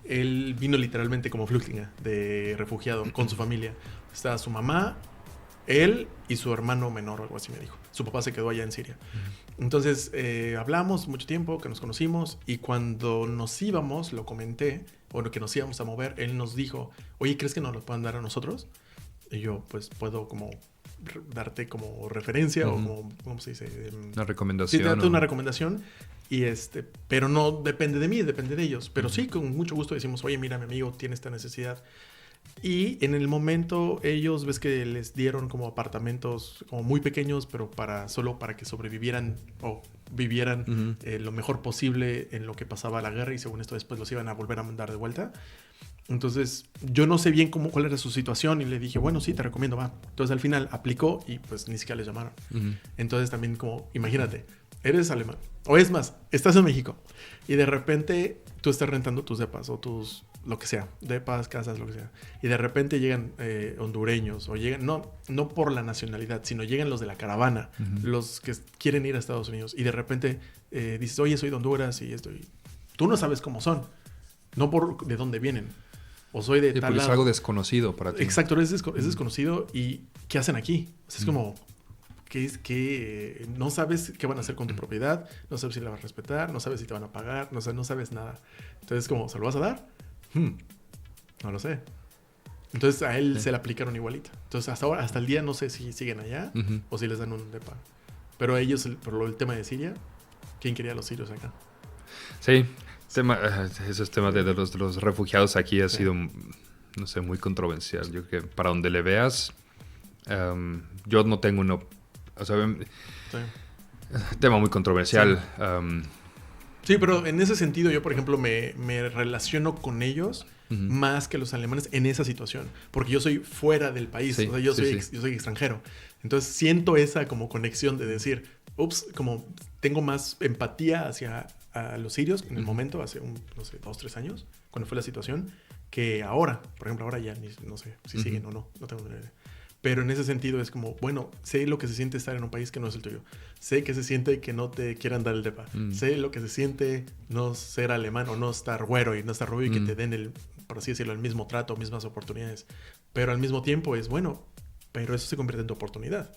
él vino literalmente como flüchtling, de refugiado, con su familia. Estaba su mamá, él y su hermano menor, algo así me dijo. Su papá se quedó allá en Siria. Entonces, hablamos mucho tiempo, que nos conocimos, y cuando nos íbamos, lo comenté, o que nos íbamos a mover, él nos dijo, oye, ¿crees que nos lo puedan dar a nosotros? Y yo, pues, puedo como darte como referencia o como, ¿cómo se dice? Una recomendación. Sí, darte una recomendación, pero no depende de mí, depende de ellos. Pero sí, con mucho gusto decimos, oye, mira, mi amigo tiene esta necesidad. Y en el momento ellos, ves que les dieron como apartamentos como muy pequeños, pero solo para que sobrevivieran o vivieran lo mejor posible en lo que pasaba la guerra, y según esto después los iban a volver a mandar de vuelta. Entonces yo no sé bien cuál era su situación y le dije, bueno, sí, te recomiendo, va. Entonces al final aplicó y pues ni siquiera les llamaron. Entonces también como, imagínate, eres alemán, o es más, estás en México y de repente tú estás rentando tus depas o tus, lo que sea, depas, casas, lo que sea, y de repente llegan hondureños o llegan, no por la nacionalidad, sino llegan los de la caravana, los que quieren ir a Estados Unidos, y de repente dices, oye, soy de Honduras y esto, y tú no sabes cómo son, no por de dónde vienen, o soy de tal lado. Es algo desconocido para ti. Exacto, es desconocido, y ¿qué hacen aquí? O sea, es como... que no sabes qué van a hacer con tu propiedad, no sabes si la vas a respetar, no sabes si te van a pagar, no sabes nada. Entonces, como, ¿se lo vas a dar? No lo sé. Entonces, a él se le aplicaron igualito. Entonces, hasta el día no sé si siguen allá o si les dan un depa. Pero ellos, por el tema de Siria, ¿quién quería a los sirios acá? Sí, esos temas de los refugiados aquí ha sido, no sé, muy controversial. Yo creo que para donde le veas, yo no tengo uno. O sea, tema muy controversial. Sí, pero en ese sentido yo, por ejemplo, me relaciono con ellos más que los alemanes en esa situación. Porque yo soy fuera del país. O sea, yo soy extranjero. Entonces siento esa como conexión de decir, ups, como tengo más empatía hacia a los sirios en el momento, hace no sé, 2, 3 años, cuando fue la situación, que ahora. Por ejemplo, ahora ya no sé si siguen o no tengo ni idea. Pero en ese sentido es como, bueno, sé lo que se siente estar en un país que no es el tuyo. Sé que se siente que no te quieran dar el depa. Sé lo que se siente no ser alemán o no estar güero y no estar rubio y que te den por así decirlo, el mismo trato, mismas oportunidades. Pero al mismo tiempo es, bueno, pero eso se convierte en tu oportunidad.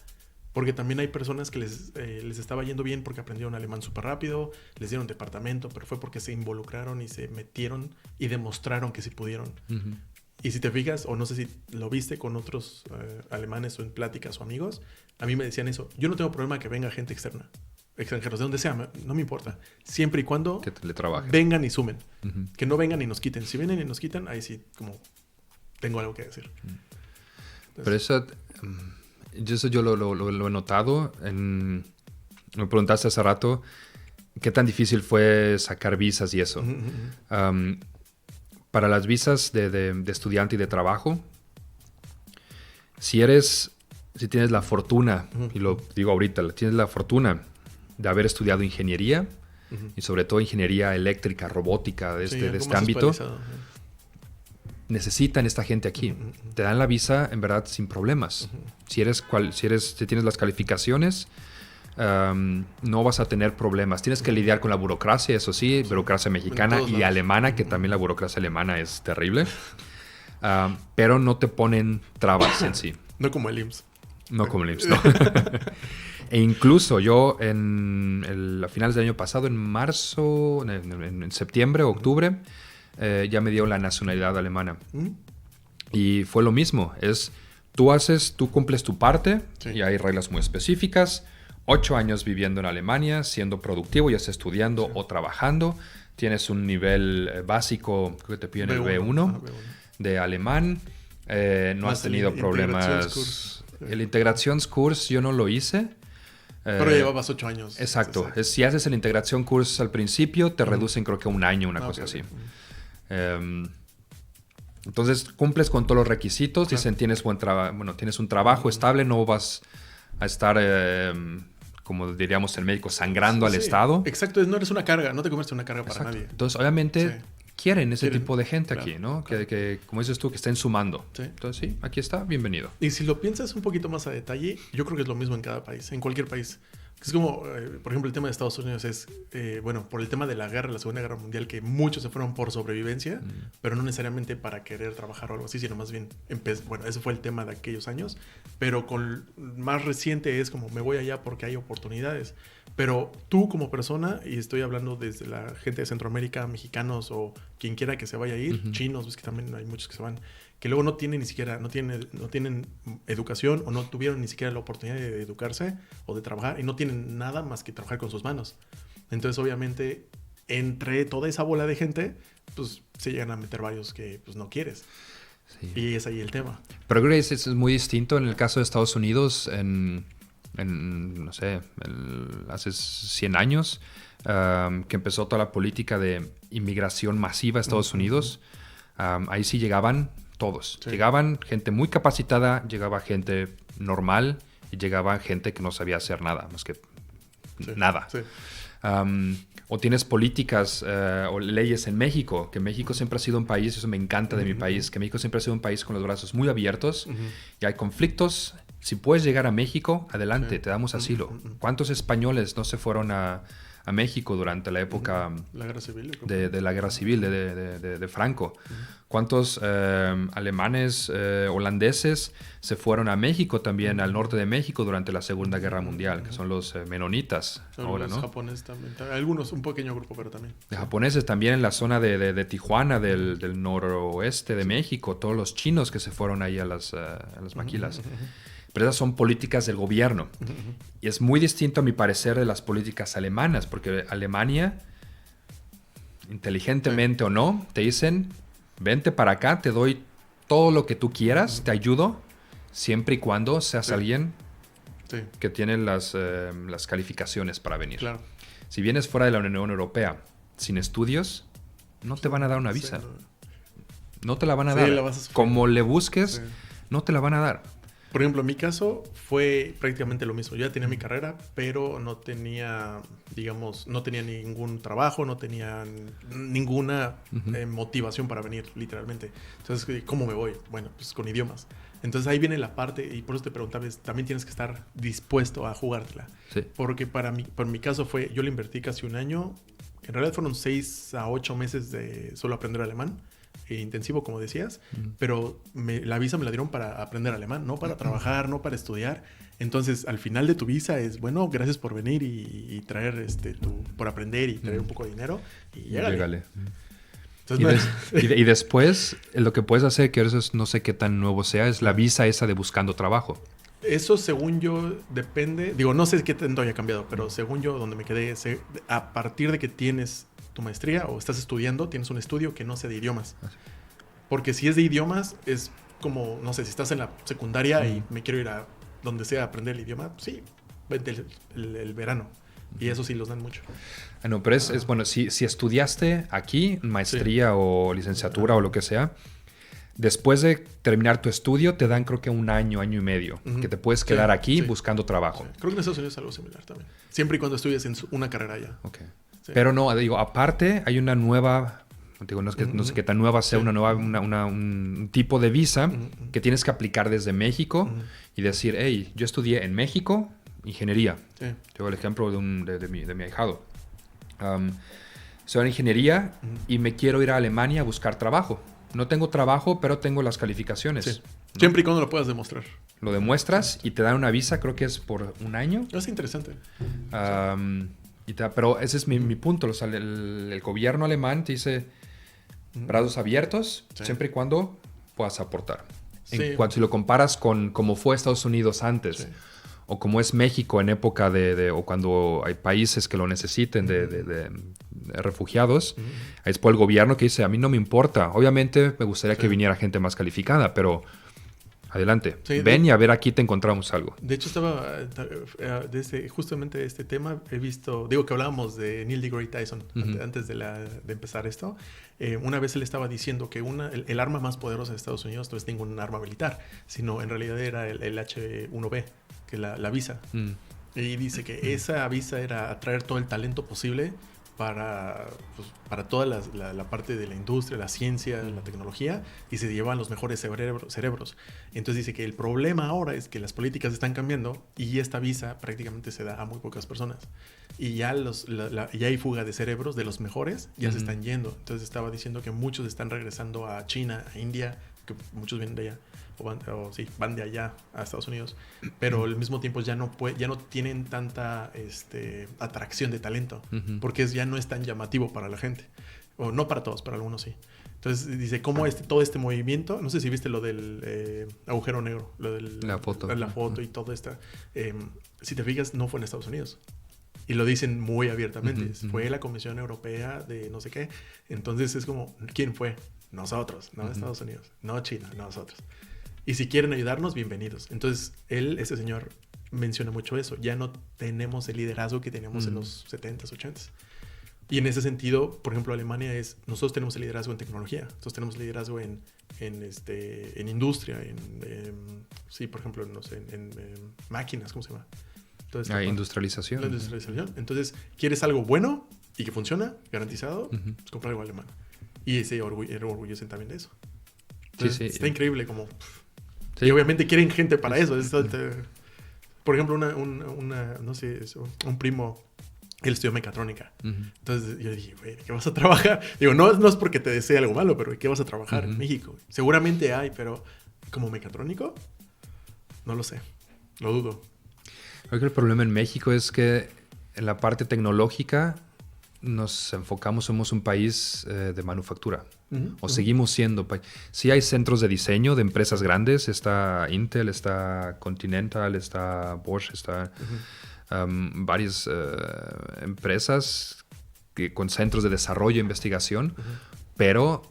Porque también hay personas que les estaba yendo bien porque aprendieron alemán súper rápido, les dieron departamento, pero fue porque se involucraron y se metieron y demostraron que sí pudieron. Uh-huh. Y si te fijas, o no sé si lo viste con otros alemanes o en pláticas o amigos, a mí me decían eso. Yo no tengo problema que venga gente externa, extranjeros, de donde sea, no me importa. Siempre y cuando que teletrabajen, vengan y sumen. Uh-huh. Que no vengan y nos quiten. Si vienen y nos quitan, ahí sí, como tengo algo que decir. Entonces, pero eso yo lo he notado. Me preguntaste hace rato qué tan difícil fue sacar visas y eso. Uh-huh. Para las visas de estudiante y de trabajo, si tienes la fortuna, uh-huh. y lo digo ahorita, tienes la fortuna de haber estudiado ingeniería, uh-huh. y sobre todo ingeniería eléctrica, robótica, de este ámbito, necesitan esta gente aquí. Uh-huh. Te dan la visa, en verdad, sin problemas. Uh-huh. Si tienes las calificaciones, no vas a tener problemas. Tienes que lidiar con la burocracia, eso sí, burocracia mexicana y alemana, que también la burocracia alemana es terrible. Pero no te ponen trabas en sí. No como el IMSS. No como el IMSS, no. E incluso yo a finales del año pasado, en marzo, en septiembre o octubre, ya me dio la nacionalidad alemana. Y fue lo mismo. Tú cumples tu parte, sí. Y hay reglas muy específicas. 8 años viviendo en Alemania, siendo productivo, ya sea estudiando, sí. O trabajando. Tienes un nivel básico, creo que te piden el B1 de alemán. No has tenido problemas. El Integrationskurs yo no lo hice. Pero llevabas 8 años. Exacto. Si haces el Integrationskurs al principio, te reducen creo que 1 año, una cosa así. Entonces, cumples con todos los requisitos. Claro. Dicen, tienes un trabajo estable, no vas a estar... como diríamos en México, sangrando al Estado. Exacto, no eres una carga, no te conviertes en una carga para nadie. Entonces, obviamente, quieren ese tipo de gente, claro, aquí, ¿no? Claro. Que, como dices tú, que estén sumando. Sí. Entonces, sí, aquí está, bienvenido. Y si lo piensas un poquito más a detalle, yo creo que es lo mismo en cada país, en cualquier país. Es como, por ejemplo, el tema de Estados Unidos es, por el tema de la Segunda Guerra Mundial, que muchos se fueron por sobrevivencia, pero no necesariamente para querer trabajar o algo así, sino más bien, ese fue el tema de aquellos años, pero con más reciente es como, me voy allá porque hay oportunidades. Pero tú como persona, y estoy hablando desde la gente de Centroamérica, mexicanos o quien quiera que se vaya a ir, uh-huh. Chinos, ves que también hay muchos que se van, que luego no tienen educación o no tuvieron ni siquiera la oportunidad de educarse o de trabajar y no tienen nada más que trabajar con sus manos. Entonces, obviamente, entre toda esa bola de gente, pues se llegan a meter varios que pues no quieres. Sí. Y es ahí el tema. Pero creo que es muy distinto en el caso de Estados Unidos, no sé, hace 100 años, que empezó toda la política de inmigración masiva a Estados Unidos. Ahí sí llegaban todos. Sí. Llegaban gente muy capacitada, llegaba gente normal y llegaba gente que no sabía hacer nada, más que nada. Sí. O tienes políticas o leyes en México, que México siempre ha sido un país, eso me encanta de mi país, que México siempre ha sido un país con los brazos muy abiertos, y hay conflictos. Si puedes llegar a México, adelante, te damos asilo. ¿Cuántos españoles no se fueron a México durante la época la guerra civil, de la guerra civil de Franco? ¿Cuántos alemanes, holandeses se fueron a México también, al norte de México durante la Segunda Guerra Mundial, que son los menonitas ahora, los ¿no? Japoneses también. Algunos, un pequeño grupo, pero también. De japoneses también en la zona de Tijuana, del noroeste de México, todos los chinos que se fueron ahí a las maquilas. Pero esas son políticas del gobierno. Y es muy distinto, a mi parecer, de las políticas alemanas, porque Alemania, inteligentemente o no, te dicen, vente para acá, te doy todo lo que tú quieras, te ayudo, siempre y cuando seas alguien que tiene las calificaciones para venir. Claro. Si vienes fuera de la Unión Europea sin estudios, no te van a dar una visa. No te la van a dar. Como le busques, no te la van a dar. Por ejemplo, en mi caso fue prácticamente lo mismo. Yo ya tenía mi carrera, pero no tenía, no tenía ningún trabajo, no tenía ninguna motivación para venir, literalmente. Entonces, ¿cómo me voy? Bueno, pues con idiomas. Entonces ahí viene la parte, y por eso te preguntaba, también tienes que estar dispuesto a jugártela. Sí. Porque por mi caso yo le invertí casi 1 año. En realidad fueron 6 a 8 meses de solo aprender alemán. intensivo, como decías, pero la visa me la dieron para aprender alemán, no para trabajar, no para estudiar. Entonces, al final de tu visa es, bueno, gracias por venir y traer, por aprender y traer un poco de dinero y llégale. Y después, lo que puedes hacer, que eso no sé qué tan nuevo sea, es la visa esa de buscando trabajo. Eso, según yo, depende... Digo, no sé qué tanto haya cambiado, pero según yo, donde me quedé, a partir de que tienes tu maestría o estás estudiando, tienes un estudio que no sea de idiomas. Porque si es de idiomas, es como, no sé, si estás en la secundaria y me quiero ir a donde sea a aprender el idioma, sí, vente el verano. Y eso sí los dan mucho. No, pero es bueno, si estudiaste aquí, maestría o licenciatura o lo que sea, después de terminar tu estudio, te dan creo que un año, año y medio, que te puedes quedar aquí buscando trabajo. Sí. Creo que en Estados Unidos es algo similar también. Siempre y cuando estudies en una carrera allá. Okay. Sí. Pero no, digo, aparte hay una nueva... Digo, no sé qué tan nueva sea, un tipo de visa que tienes que aplicar desde México y decir, hey, yo estudié en México ingeniería. Sí. Tengo el ejemplo de mi ahijado. Soy en ingeniería y me quiero ir a Alemania a buscar trabajo. No tengo trabajo, pero tengo las calificaciones. Sí. ¿No? Siempre y cuando lo puedas demostrar. Lo demuestras y te dan una visa, creo que es por un año. Es interesante. Pero ese es mi punto. O sea, el gobierno alemán te dice brazos abiertos siempre y cuando puedas aportar. En cuanto si lo comparas con cómo fue Estados Unidos antes o como es México en época o cuando hay países que lo necesiten de refugiados, es por el gobierno que dice, a mí no me importa. Obviamente me gustaría que viniera gente más calificada, pero adelante. Ven y a ver, aquí te encontramos algo. De hecho, estaba justamente este tema, he visto, digo que hablábamos de Neil deGrasse Tyson antes de empezar esto. Una vez él estaba diciendo que el arma más poderosa de Estados Unidos no es ningún arma militar, sino en realidad era el H-1B, que es la visa. Y dice que esa visa era atraer todo el talento posible para toda la parte de la industria, la ciencia, la tecnología, y se llevan los mejores cerebros. Entonces dice que el problema ahora es que las políticas están cambiando y esta visa prácticamente se da a muy pocas personas. Y ya hay fuga de cerebros de los mejores, ya se están yendo. Entonces estaba diciendo que muchos están regresando a China, a India, que muchos vienen de allá. Van de allá a Estados Unidos, pero al mismo tiempo ya no tienen tanta atracción de talento, porque ya no es tan llamativo para la gente, o no para todos, para algunos sí. Entonces dice, ¿cómo todo este movimiento? No sé si viste lo del agujero negro, lo de la foto y todo esto. Si te fijas, no fue en Estados Unidos. Y lo dicen muy abiertamente. Fue la Comisión Europea de no sé qué. Entonces es como, ¿quién fue? Nosotros, no Estados Unidos, no China, nosotros. Y si quieren ayudarnos, bienvenidos. Entonces, ese señor menciona mucho eso. Ya no tenemos el liderazgo que teníamos en los 70s, 80s. Y en ese sentido, por ejemplo, Alemania nosotros tenemos el liderazgo en tecnología. Nosotros tenemos el liderazgo en industria, por ejemplo, no sé, en máquinas, ¿cómo se llama? Entonces, industrialización. La industrialización. Entonces, ¿quieres algo bueno y que funciona, garantizado? Pues comprar algo alemán. Y ese orgulloso también de eso. Entonces, está increíble como... Sí. Y obviamente quieren gente para eso. Por ejemplo, no sé, un primo, él estudió mecatrónica. Entonces yo dije, güey, ¿qué vas a trabajar? Digo, no es porque te desee algo malo, pero ¿qué vas a trabajar en México? Seguramente hay, pero como mecatrónico, no lo sé. Lo dudo. Creo que el problema en México es que en la parte tecnológica nos enfocamos, somos un país de manufactura. O seguimos siendo. Sí hay centros de diseño de empresas grandes. Está Intel, está Continental, está Bosch, está varias empresas con centros de desarrollo e investigación. Pero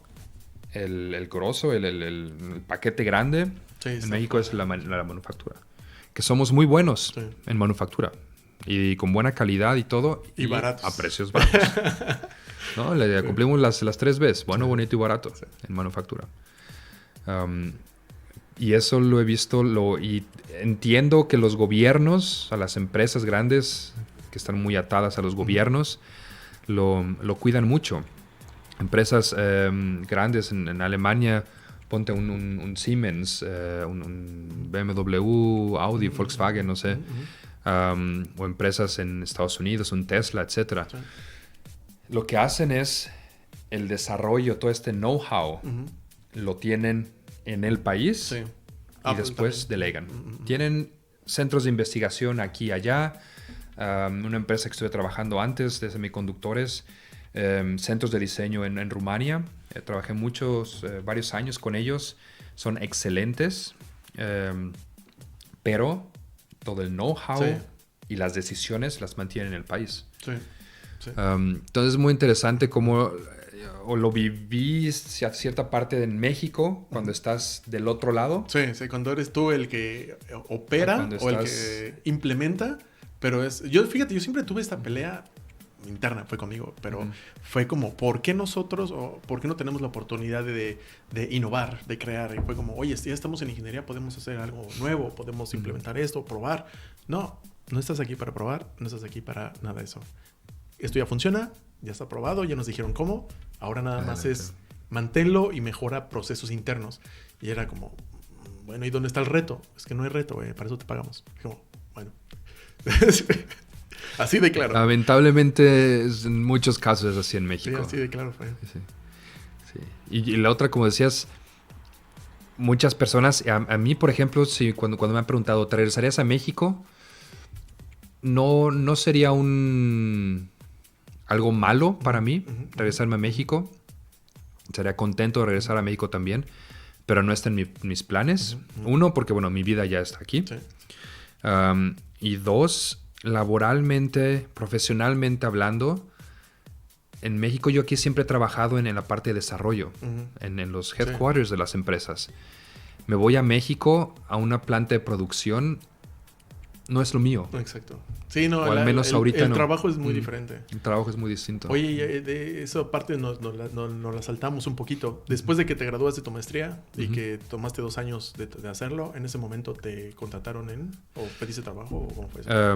el grosso, el paquete grande en México es la manufactura. Que somos muy buenos en manufactura. Y con buena calidad y todo. Y baratos. A precios baratos. ¿No? Cumplimos las 3 Bs. Bueno, bonito y barato en manufactura. Y eso lo he visto y entiendo que los gobiernos, a las empresas grandes que están muy atadas a los gobiernos, lo cuidan mucho. Empresas grandes en Alemania, ponte un Siemens, un BMW, Audi, Volkswagen, no sé. O empresas en Estados Unidos, un Tesla, etc. Lo que hacen es el desarrollo, todo este know-how, lo tienen en el país. Sí. Y después delegan. Tienen centros de investigación aquí y allá. Una empresa que estuve trabajando antes de semiconductores, centros de diseño en Rumania. Trabajé varios años con ellos. Son excelentes, pero todo el know-how y las decisiones las mantienen en el país. Sí. Sí. Entonces es muy interesante cómo lo viví a cierta parte en México cuando estás del otro lado. Sí, cuando eres tú el que opera o el que implementa, pero yo siempre tuve esta pelea interna, fue conmigo, pero fue como, ¿por qué nosotros o por qué no tenemos la oportunidad de innovar, de crear? Y fue como, oye, ya estamos en ingeniería, podemos hacer algo nuevo, podemos implementar esto, probar. No estás aquí para probar, no estás aquí para nada de eso. Esto ya funciona, ya está probado, ya nos dijeron cómo. Ahora nada más es manténlo y mejora procesos internos. Y era como, bueno, ¿y dónde está el reto? Es que no hay reto, para eso te pagamos. Como, bueno. Así de claro. Lamentablemente, en muchos casos es así en México. Sí, así de claro fue. Sí. Y la otra, como decías, muchas personas, a mí, por ejemplo, cuando me han preguntado, ¿te regresarías a México? No sería algo malo para mí regresarme a México. Sería contento de regresar a México también, pero no está en mis planes. Uno, porque bueno, mi vida ya está aquí. Sí. Y dos, laboralmente, profesionalmente hablando, en México yo aquí siempre he trabajado en la parte de desarrollo, en los headquarters de las empresas. Me voy a México a una planta de producción, no es lo mío. Exacto. Sí, no, o al menos ahorita el trabajo es muy diferente. El trabajo es muy distinto. Oye, de esa parte nos la saltamos un poquito. Después de que te gradúas de tu maestría y que tomaste 2 años de hacerlo, ¿en ese momento te contrataron o pediste trabajo o cómo fue eso?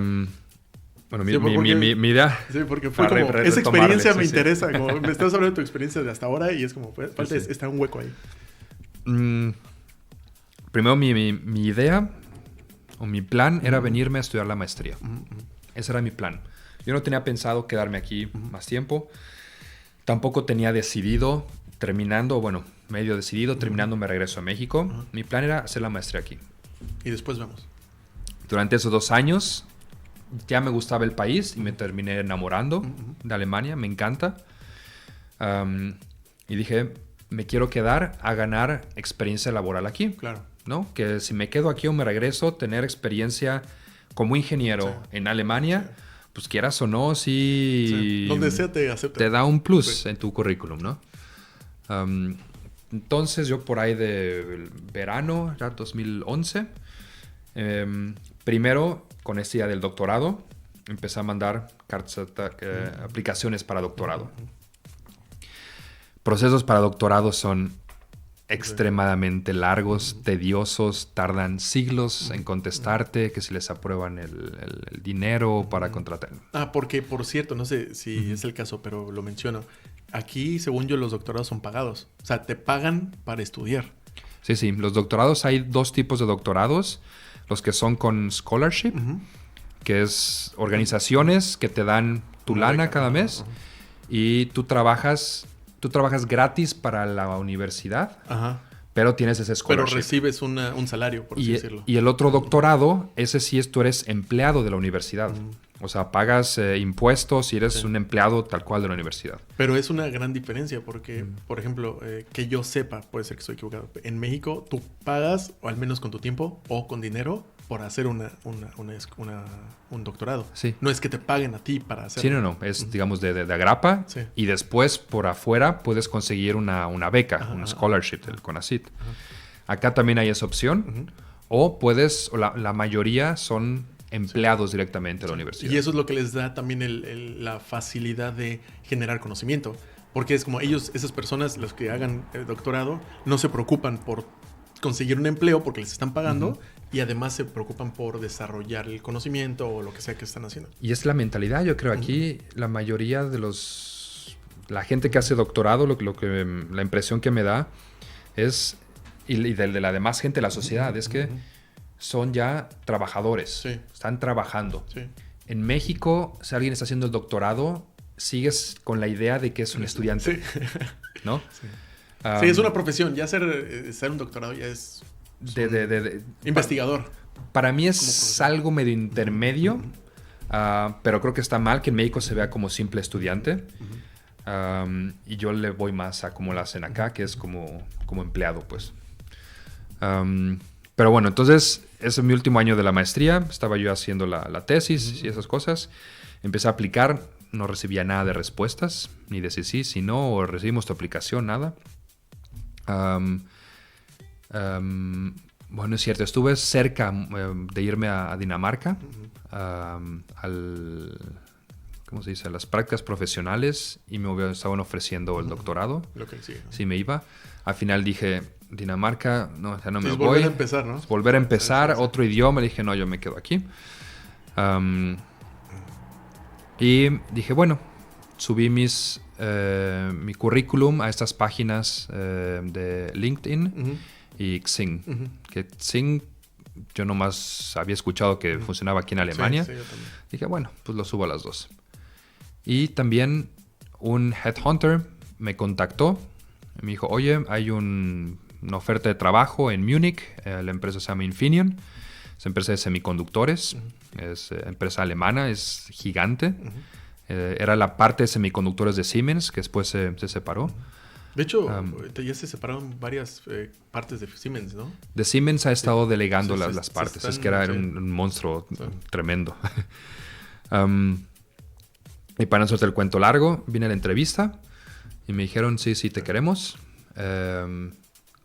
Bueno, mi idea... Sí, porque fue como... Esa experiencia me interesa. Como me estás hablando de tu experiencia de hasta ahora y es como... Falta está un hueco ahí. Primero, mi idea... o mi plan era venirme a estudiar la maestría. Ese era mi plan. Yo no tenía pensado quedarme aquí más tiempo. Tampoco tenía decidido, medio decidido, terminando me regreso a México. Mi plan era hacer la maestría aquí. Y después vemos. Durante esos 2 años ya me gustaba el país y me terminé enamorando de Alemania. Me encanta. Y dije, me quiero quedar a ganar experiencia laboral aquí. Claro. ¿No? Que si me quedo aquí o me regreso, tener experiencia como ingeniero en Alemania, pues quieras o no, donde sea te aceptan. Te da un plus en tu currículum, ¿no? Entonces yo por ahí de verano, ya 2011, primero con esta idea del doctorado, empecé a mandar aplicaciones para doctorado. Procesos para doctorado son extremadamente largos, tediosos, tardan siglos en contestarte, que si les aprueban el dinero para contratar. Porque, por cierto, no sé si es el caso, pero lo menciono. Aquí, según yo, los doctorados son pagados. O sea, te pagan para estudiar. Sí. Los doctorados, hay 2 tipos de doctorados. Los que son con scholarship, que es organizaciones que te dan tu lana cada mes. Y tú trabajas gratis para la universidad, pero tienes ese scholarship. Pero recibes un salario, por así decirlo. Y el otro doctorado, ese sí tú eres empleado de la universidad. O sea, pagas impuestos y eres un empleado tal cual de la universidad. Pero es una gran diferencia porque, por ejemplo, que yo sepa, puede ser que estoy equivocado, en México tú pagas, o al menos con tu tiempo o con dinero, por hacer un doctorado. Sí. No es que te paguen a ti para hacerlo. Sí, no. Es, digamos, de agrapa. Sí. Y después, por afuera, puedes conseguir una beca, un scholarship del CONACYT. Acá también hay esa opción. O puedes, la mayoría son empleados directamente de la universidad. Y eso es lo que les da también la facilidad de generar conocimiento. Porque es como esas personas, los que hagan el doctorado, no se preocupan por conseguir un empleo porque les están pagando y además se preocupan por desarrollar el conocimiento o lo que sea que están haciendo. Y es la mentalidad, yo creo. Aquí la mayoría de la gente que hace doctorado, la impresión que me da es, y de la demás gente de la sociedad, es que son ya trabajadores. Sí. Están trabajando. Sí. En México, si alguien está haciendo el doctorado, sigues con la idea de que es un estudiante, sí. ¿no? Sí. Sí, es una profesión. Ya ser un doctorado ya es investigador. Para mí es algo medio intermedio, pero creo que está mal que en México se vea como simple estudiante. Y yo le voy más a como lo hacen acá, que es como empleado, pues. Pero bueno, entonces, ese es mi último año de la maestría. Estaba yo haciendo la tesis y esas cosas. Empecé a aplicar. No recibía nada de respuestas, ni de si no, o recibimos tu aplicación, nada. Bueno, es cierto, estuve cerca de irme a Dinamarca, ¿cómo se dice? A las prácticas profesionales, y me estaban ofreciendo el doctorado. Lo que sí, ¿no? Sí, me iba. Al final dije, Dinamarca, no, ya no me voy. Volver a empezar, ¿no? Volver a empezar, otro idioma. Dije, no, yo me quedo aquí. Y dije, bueno, subí mi currículum a estas páginas de LinkedIn y Xing. Que Xing yo nomás había escuchado que funcionaba aquí en Alemania. Sí, yo también. Dije, bueno, pues lo subo a las dos. Y también un headhunter me contactó. Me dijo, oye, hay una oferta de trabajo en Múnich. La empresa se llama Infineon. Es empresa de semiconductores. Es empresa alemana, es gigante. Era la parte de semiconductores de Siemens, que después se separó. De hecho, ya se separaron varias partes de Siemens, ¿no? De Siemens ha estado delegando las partes. Es que era un monstruo tremendo. Y para no hacerte el cuento largo, vine a la entrevista y me dijeron, sí, te queremos.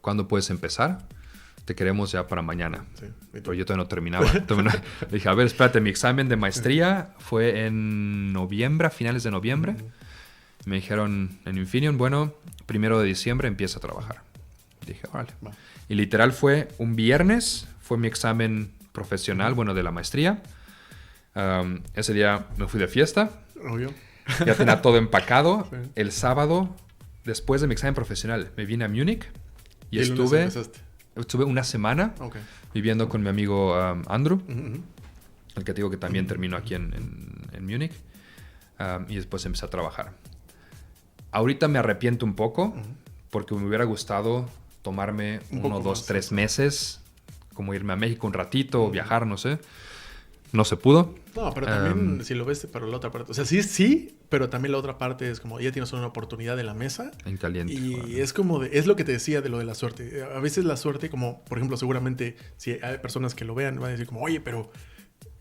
¿Cuándo puedes empezar? Te queremos ya para mañana. Sí, pero yo todavía no terminaba. Dije, a ver, espérate, mi examen de maestría fue en noviembre, a finales de noviembre. Me dijeron en Infineon, bueno, 1 de diciembre empieza a trabajar. Dije, órale. Y literal fue un viernes, fue mi examen profesional, bueno, de la maestría. Ese día me fui de fiesta. Obvio. Ya tenía todo empacado. Sí. El sábado, después de mi examen profesional, me vine a Múnich y estuve una semana viviendo con mi amigo Andrew, el que te digo que también terminó aquí en Múnich. Y después empecé a trabajar. Ahorita me arrepiento un poco porque me hubiera gustado tomarme 1, 2, 3 meses, como irme a México un ratito o viajar, no sé. No se pudo. No, pero también si lo ves para la otra parte. O sea, sí, pero también la otra parte es como ya tienes una oportunidad en la mesa. En caliente. Y es como, es lo que te decía de lo de la suerte. A veces la suerte, como por ejemplo, seguramente si hay personas que lo vean, van a decir como, oye, pero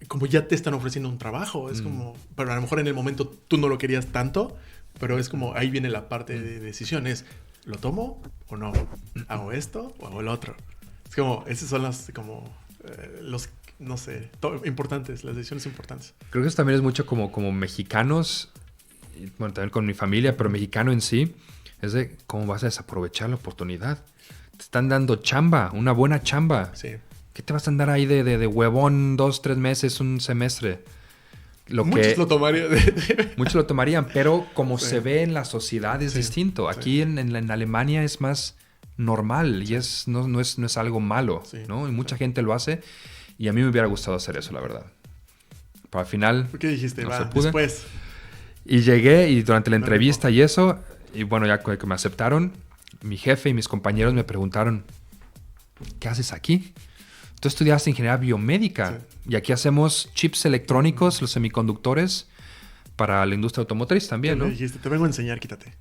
como ya te están ofreciendo un trabajo. Es como, pero a lo mejor en el momento tú no lo querías tanto, pero es como, ahí viene la parte de decisión. Es, ¿lo tomo o no? ¿Hago esto o hago el otro? Es como, esas son las, como, los... No sé, importantes, las decisiones importantes. Creo que eso también es mucho como mexicanos, bueno, también con mi familia, pero mexicano en sí, es de cómo vas a desaprovechar la oportunidad. Te están dando chamba, una buena chamba. Sí. ¿Qué te vas a andar ahí de huevón 2, 3 meses, un semestre? Muchos lo tomarían. Muchos lo tomarían, pero como se ve en la sociedad es distinto. Aquí en Alemania es más normal y no es algo malo, ¿no? Y mucha gente lo hace. Y a mí me hubiera gustado hacer eso, la verdad. Pero al final... ¿Qué dijiste? No se pudo. Después. Y llegué y durante la entrevista y eso, y bueno, ya que me aceptaron, mi jefe y mis compañeros me preguntaron, ¿qué haces aquí? Tú estudiaste ingeniería biomédica y aquí hacemos chips electrónicos, los semiconductores, para la industria automotriz también, ¿no? Me dijiste, te vengo a enseñar, quítate.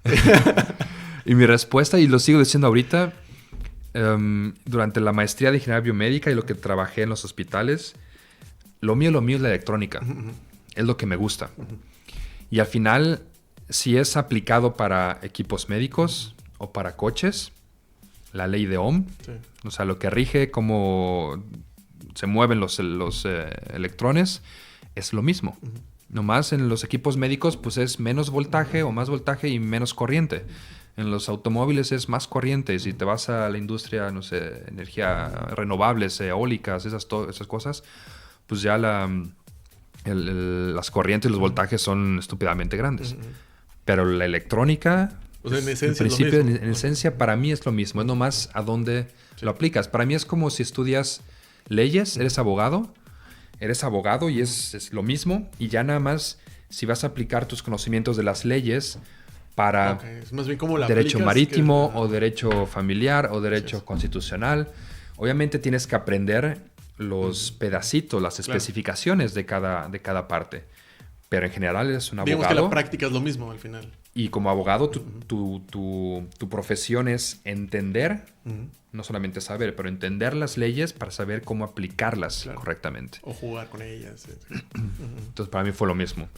Y mi respuesta, y lo sigo diciendo ahorita... durante la maestría de ingeniería biomédica y lo que trabajé en los hospitales, lo mío es la electrónica. Es lo que me gusta. Y al final, si es aplicado para equipos médicos o para coches, la ley de Ohm, o sea, lo que rige cómo se mueven los electrones, es lo mismo. Nomás en los equipos médicos, pues es menos voltaje o más voltaje y menos corriente. En los automóviles es más corriente. Si te vas a la industria, no sé, energía renovables, eólicas, esas cosas, pues ya las corrientes y los voltajes son estúpidamente grandes. Pero la electrónica, o sea, en esencia, en principio, en esencia, para mí es lo mismo. Es nomás a dónde lo aplicas. Para mí es como si estudias leyes, eres abogado y es lo mismo. Y ya nada más si vas a aplicar tus conocimientos de las leyes para es más bien como la derecho marítimo o derecho familiar o derecho constitucional. Obviamente tienes que aprender los pedacitos, las especificaciones de cada parte. Pero en general eres un abogado. Digamos que la práctica es lo mismo al final. Y como abogado, tu profesión es entender, no solamente saber, pero entender las leyes para saber cómo aplicarlas correctamente. O jugar con ellas. Entonces, para mí fue lo mismo.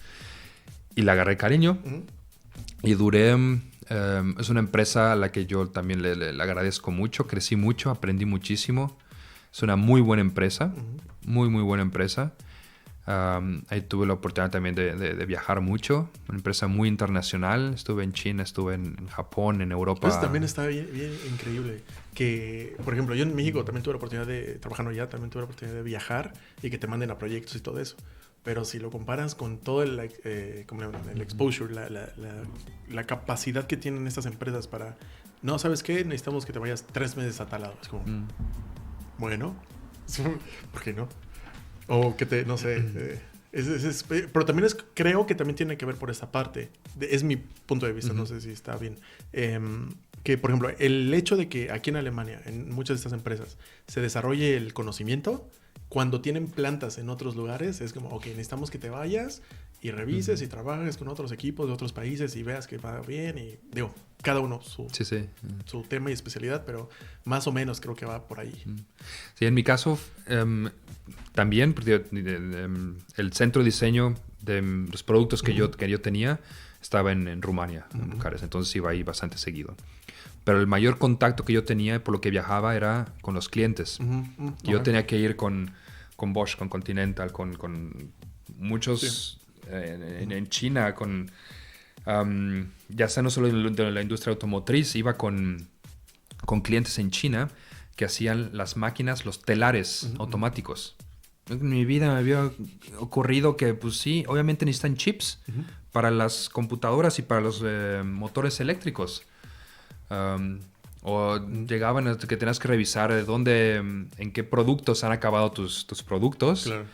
Y le agarré cariño. Y duré... es una empresa a la que yo también le agradezco mucho. Crecí mucho, aprendí muchísimo. Es una muy buena empresa. Muy, muy buena empresa. Ahí tuve la oportunidad también de viajar mucho. Una empresa muy internacional. Estuve en China, estuve en Japón, en Europa. Eso también está bien increíble. Que, por ejemplo, yo en México también tuve la oportunidad trabajando allá, también tuve la oportunidad de viajar y que te manden a proyectos y todo eso. Pero si lo comparas con todo el exposure, la capacidad que tienen estas empresas para... No, ¿sabes qué? Necesitamos que te vayas 3 meses a tal lado. Es como... Bueno, ¿por qué no? O que te... No sé... pero también creo que también tiene que ver por esta parte. Es mi punto de vista, no sé si está bien. Que, por ejemplo, el hecho de que aquí en Alemania, en muchas de estas empresas, se desarrolle el conocimiento... Cuando tienen plantas en otros lugares, es como, ok, necesitamos que te vayas y revises y trabajes con otros equipos de otros países y veas que va bien. Y digo, cada uno su tema y especialidad, pero más o menos creo que va por ahí. Sí, en mi caso, también el centro de diseño de los productos que yo tenía estaba en Rumania, en Bucarest, entonces iba ahí bastante seguido. Pero el mayor contacto que yo tenía, por lo que viajaba, era con los clientes. Yo tenía que ir con Bosch, con Continental, con muchos en China, ya sea no solo de la industria automotriz, iba con clientes en China que hacían las máquinas, los telares automáticos. En mi vida me había ocurrido que, pues sí, obviamente necesitan chips para las computadoras y para los motores eléctricos. O llegaban a que tenías que revisar en qué productos han acabado tus productos. Claro.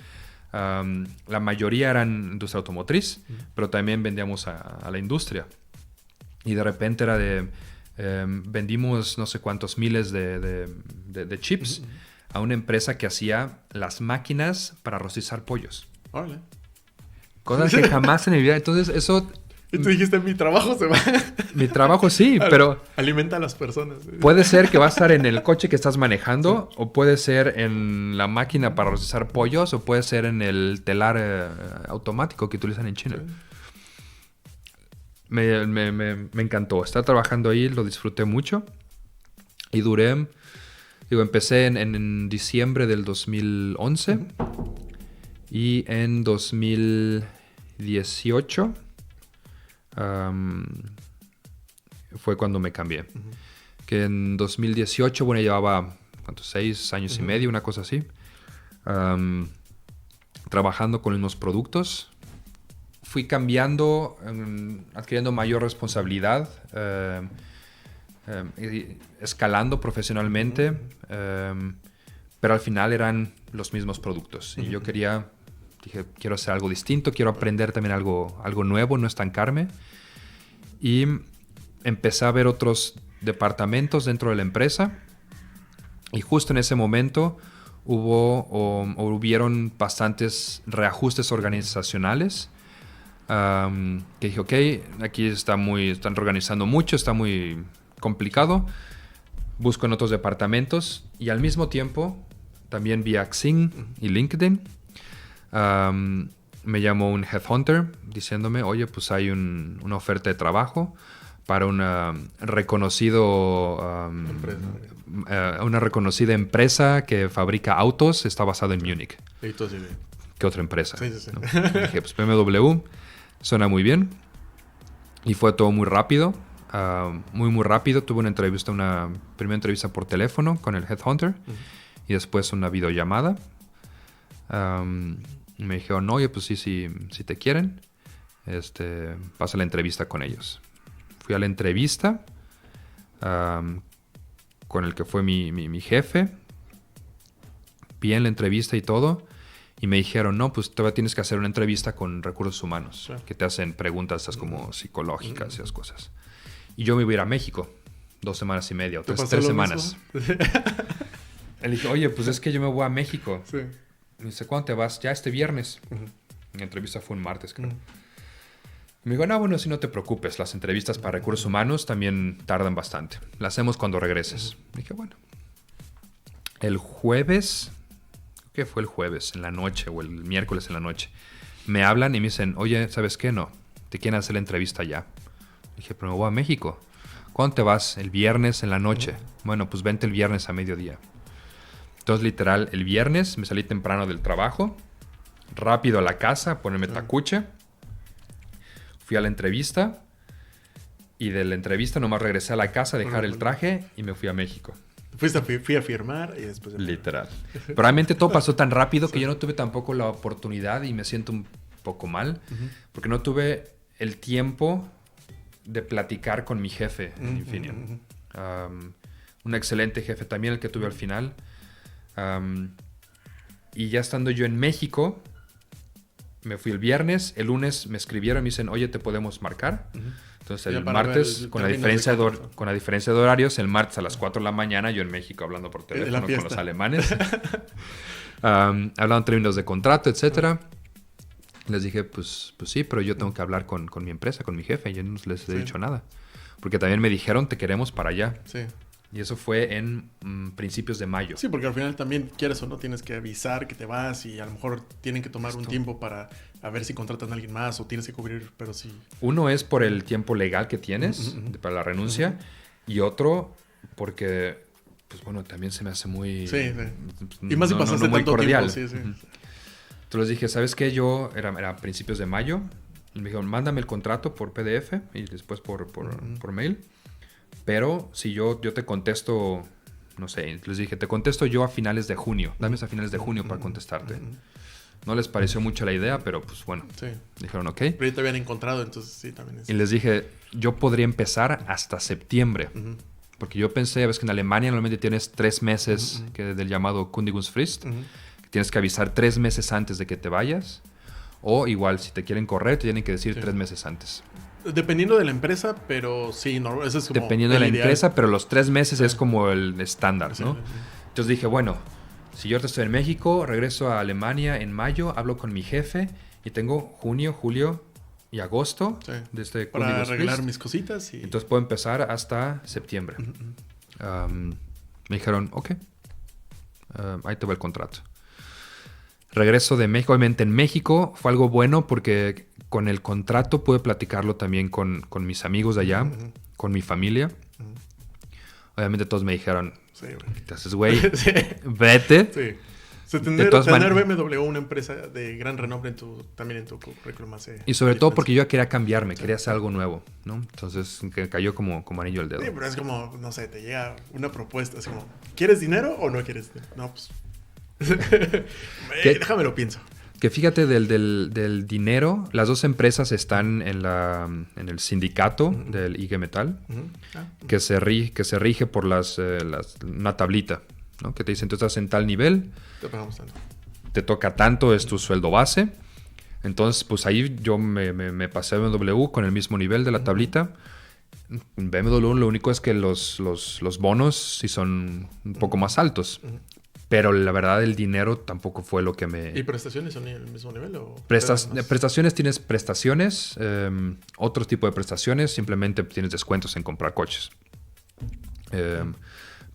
La mayoría eran industria automotriz, pero también vendíamos a la industria. Y de repente era vendimos no sé cuántos miles de chips a una empresa que hacía las máquinas para rostizar pollos. Órale. Cosas que jamás en mi vida... Entonces eso... Y tú dijiste, mi trabajo se va. Mi trabajo sí, pero... Alimenta a las personas. Puede ser que va a estar en el coche que estás manejando, o puede ser en la máquina para procesar pollos, o puede ser en el telar automático que utilizan en China. Sí. Me encantó. Estar trabajando ahí, lo disfruté mucho. Y duré... empecé en diciembre del 2011. Y en 2018... fue cuando me cambié. Que en 2018, bueno, llevaba 6 años y medio, una cosa así, trabajando con unos productos. Fui cambiando, adquiriendo mayor responsabilidad, escalando profesionalmente, pero al final eran los mismos productos. Y yo dije, quiero hacer algo distinto, quiero aprender también algo nuevo, no estancarme. Y empecé a ver otros departamentos dentro de la empresa. Y justo en ese momento hubieron bastantes reajustes organizacionales. Que dije, ok, aquí están reorganizando mucho, está muy complicado. Busco en otros departamentos. Y al mismo tiempo, también vía Xing y LinkedIn, me llamó un headhunter diciéndome, oye, pues hay una oferta de trabajo para una reconocida empresa que fabrica autos, está basada en Múnich. ¿Qué otra empresa? Sí. ¿No? Dije, pues BMW, suena muy bien. Y fue todo muy rápido, muy rápido. Tuve una primera entrevista por teléfono con el headhunter y después una videollamada. Me dijeron, oye, pues sí, si te quieren, pasa la entrevista con ellos. Fui a la entrevista con el que fue mi jefe. Bien la entrevista y todo. Y Y me dijeron, no, pues todavía tienes que hacer una entrevista con recursos humanos, Sí. que te hacen preguntas como psicológicas y esas cosas. Y yo me iba a ir a México 2 semanas y media o 3 semanas. Le dije, oye, pues es que yo me voy a México. Sí. Me dice, ¿cuándo te vas? Ya este viernes. Mi entrevista fue un martes, creo. Me dijo, no, bueno, si no te preocupes. Las entrevistas para recursos humanos también tardan bastante. Las hacemos cuando regreses. Dije, bueno. El jueves, ¿qué fue el jueves en la noche o el miércoles en la noche? Me hablan y me dicen, oye, ¿sabes qué? No, te quieren hacer la entrevista ya. Dije, pero me voy a México. ¿Cuándo te vas? El viernes en la noche. Bueno, pues vente el viernes a mediodía. Entonces, literal, el viernes me salí temprano del trabajo, rápido a la casa, ponerme tacuche. Fui a la entrevista y de la entrevista nomás regresé a la casa a dejar el traje y me fui a México. Fui a firmar y después... Literal. Pero realmente todo pasó tan rápido que yo no tuve tampoco la oportunidad y me siento un poco mal porque no tuve el tiempo de platicar con mi jefe en Infineon. Un excelente jefe también el que tuve al final. Y ya estando yo en México, me fui el viernes. El lunes me escribieron y me dicen, oye, ¿te podemos marcar? Entonces el martes, con la diferencia de horarios, el martes a las 4 de la mañana, yo en México hablando por teléfono con los alemanes. Hablando en términos de contrato, etcétera. Les dije, pues sí, pero yo tengo que hablar con mi empresa, con mi jefe. Yo no les he dicho nada. Porque también me dijeron, te queremos para allá. Sí. Y eso fue en principios de mayo. Sí, porque al final también, quieres o no, tienes que avisar que te vas y a lo mejor tienen que tomar un tiempo para a ver si contratan a alguien más o tienes que cubrir, pero sí. Uno es por el tiempo legal que tienes para la renuncia y otro porque, pues bueno, también se me hace muy... Sí. Y más si pasaste muy tanto cordial. tiempo. Sí. Entonces les dije, ¿sabes qué? Yo era a principios de mayo. Y me dijeron, mándame el contrato por PDF y después por mail. Pero si yo te contesto, no sé, les dije, te contesto yo a finales de junio. Dame a finales de junio para contestarte. No les pareció mucho la idea, pero pues bueno. Sí. Dijeron, ok. Pero ya te habían encontrado, entonces sí, también es... Y les dije, yo podría empezar hasta septiembre. Porque yo pensé, ves que en Alemania normalmente tienes 3 meses del llamado Kündigungsfrist. Que tienes que avisar 3 meses antes de que te vayas. O igual, si te quieren correr, te tienen que decir 3 meses antes. Dependiendo de la empresa, pero sí, no, eso es como dependiendo de la ideal. empresa, pero los 3 meses es como el estándar, ¿no? Sí. Entonces dije, bueno, si yo ahorita estoy en México, regreso a Alemania en mayo, hablo con mi jefe y tengo junio, julio y agosto de este para arreglar mis cositas. Y... Entonces puedo empezar hasta septiembre. Me dijeron, ok, ahí te va el contrato. Regreso de México. Obviamente en México fue algo bueno porque con el contrato pude platicarlo también con mis amigos de allá, con mi familia. Obviamente todos me dijeron, sí, güey. ¿Te haces güey? Sí. Vete. Sí. O sea, tener BMW, una empresa de gran renombre también en tu currículum hace... Y sobre todo porque yo ya quería cambiarme, quería hacer algo nuevo, ¿no? Entonces que cayó como anillo al dedo. Sí, pero es como, no sé, te llega una propuesta, es como, ¿quieres dinero o no quieres dinero? No, pues... Déjame lo pienso. Que fíjate del dinero, las dos empresas están en el sindicato del IG Metall, que se rige por una tablita, ¿no? Que te dicen, tú estás en tal nivel, te pagamos tanto. Te toca tanto, es tu sueldo base. Entonces, pues ahí yo me pasé a BMW con el mismo nivel de la tablita. En BMW lo único es que los bonos sí son un poco más altos. Pero la verdad, el dinero tampoco fue lo que me... ¿Y prestaciones son el mismo nivel? ¿O prestaciones, tienes prestaciones. Otro tipo de prestaciones, simplemente tienes descuentos en comprar coches. Pero